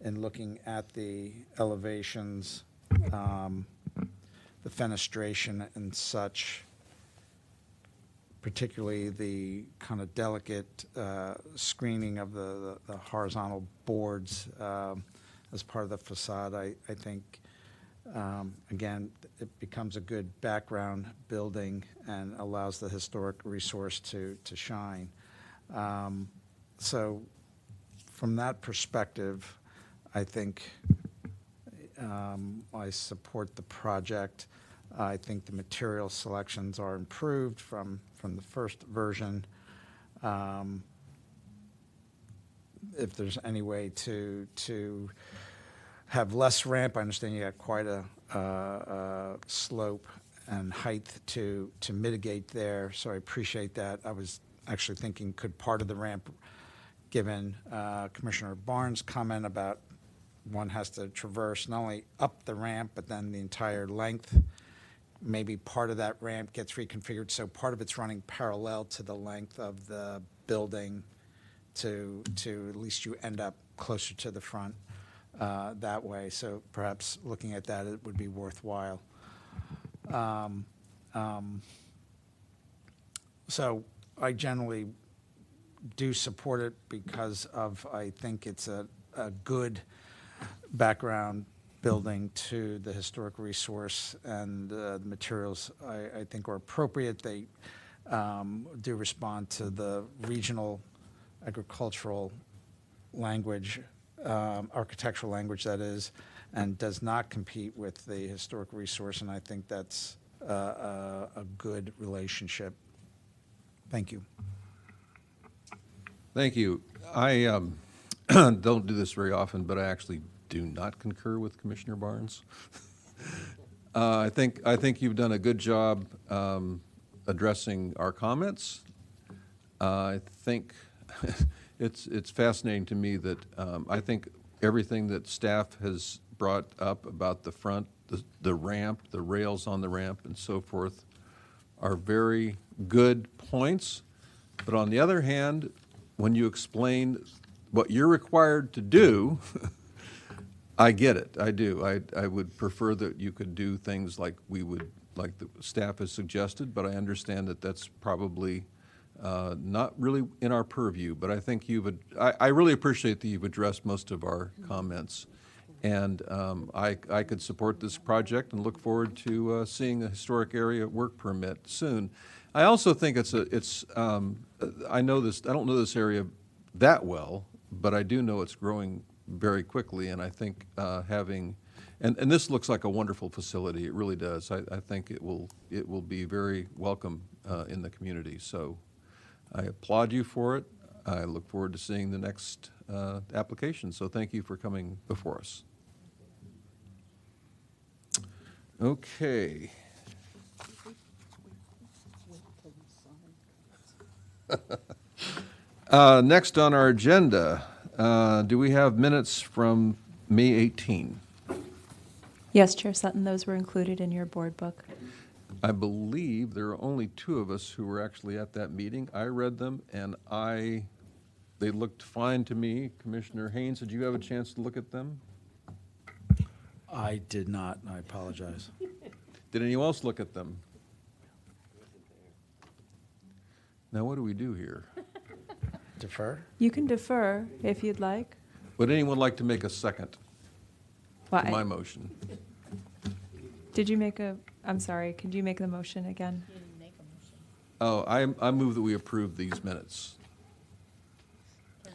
in looking at the elevations, the fenestration and such, particularly the kind of delicate screening of the horizontal boards as part of the facade, I think, again, it becomes a good background building and allows the historic resource to shine. So from that perspective, I think I support the project. I think the material selections are improved from the first version. If there's any way to have less ramp, I understand you got quite a slope and height to mitigate there, so I appreciate that. I was actually thinking, could part of the ramp, given Commissioner Barnes' comment about one has to traverse not only up the ramp, but then the entire length, maybe part of that ramp gets reconfigured, so part of it's running parallel to the length of the building to at least you end up closer to the front that way. So perhaps looking at that, it would be worthwhile. So I generally do support it because of, I think it's a good background building to the historic resource, and the materials I think are appropriate. They do respond to the regional agricultural language, architectural language that is, and does not compete with the historic resource, and I think that's a good relationship. Thank you. Thank you. I don't do this very often, but I actually do not concur with Commissioner Barnes. I think you've done a good job addressing our comments. I think it's fascinating to me that I think everything that staff has brought up about the front, the ramp, the rails on the ramp, and so forth, are very good points. But on the other hand, when you explain what you're required to do, I get it. I do. I would prefer that you could do things like like the staff has suggested, but I understand that that's probably not really in our purview. But I think I really appreciate that you've addressed most of our comments. And I could support this project and look forward to seeing a historic area work permit soon. I also think I know this. I don't know this area that well, but I do know it's growing very quickly. And I think having, and this looks like a wonderful facility. It really does. I think it will be very welcome in the community. So I applaud you for it. I look forward to seeing the next application. So thank you for coming before us. Okay. Next on our agenda, do we have minutes from May 18? Yes, Chair Sutton, those were included in your board book. I believe there are only two of us who were actually at that meeting. I read them, and they looked fine to me. Commissioner Haynes, did you have a chance to look at them? I did not, and I apologize. Did anyone else look at them? Now, what do we do here? Defer? You can defer if you'd like. Would anyone like to make a second to my motion? Did you make I'm sorry, could you make the motion again? You didn't make a motion. Oh, I move that we approve these minutes. Can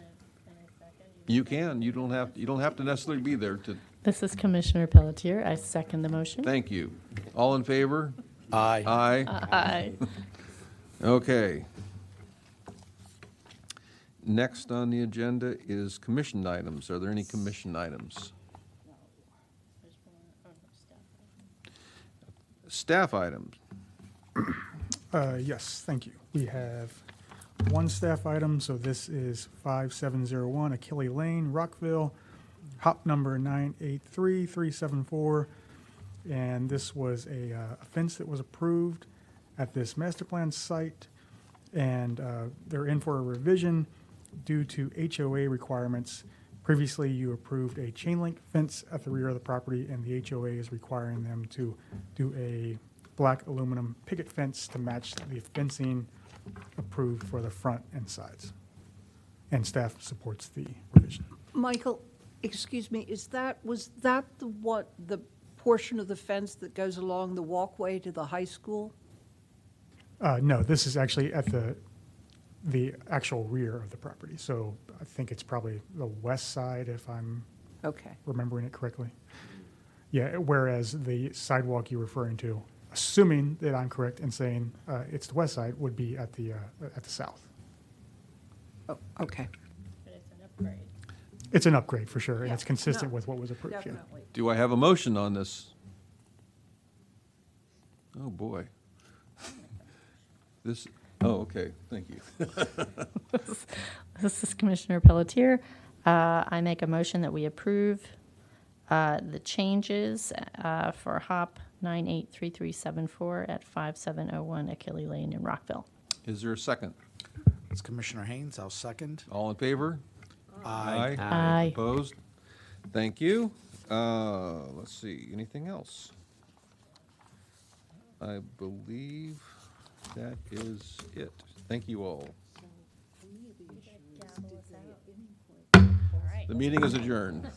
I second? You can. You don't have to necessarily be there to. This is Commissioner Pelletier. I second the motion. Thank you. All in favor? Aye. Aye. Aye. Okay. Next on the agenda is commission items. Are there any commission items? Staff items. Yes, thank you. We have one staff item, so this is 5701 Achille Lane, Rockville, hop number 983374. And this was a fence that was approved at this master plan site, and they're in for a revision due to HOA requirements. Previously, you approved a chain link fence at the rear of the property, and the HOA is requiring them to do a black aluminum picket fence to match the fencing approved for the front and sides. And staff supports the revision. Michael, excuse me, was that the portion of the fence that goes along the walkway to the high school? No, this is actually at the the actual rear of the property. So I think it's probably the west side, if I'm Okay. remembering it correctly. Yeah, whereas the sidewalk you're referring to, assuming that I'm correct in saying it's the west side, would be at the south. Oh, okay. But it's an upgrade. It's an upgrade for sure, and Yeah, it's consistent no, with what was approved. Yeah. Definitely. Do I have a motion on this? Oh, boy. This, oh, okay, thank you. This is Commissioner Pelletier. I make a motion that we approve the changes for HOP 983374 at 5701 Achille Lane in Rockville. Is there a second? It's Commissioner Haynes, I'll second. All in favor? Aye. Aye. Opposed? Thank you. Let's see, anything else? I believe that is it. Thank you all. The meeting is adjourned.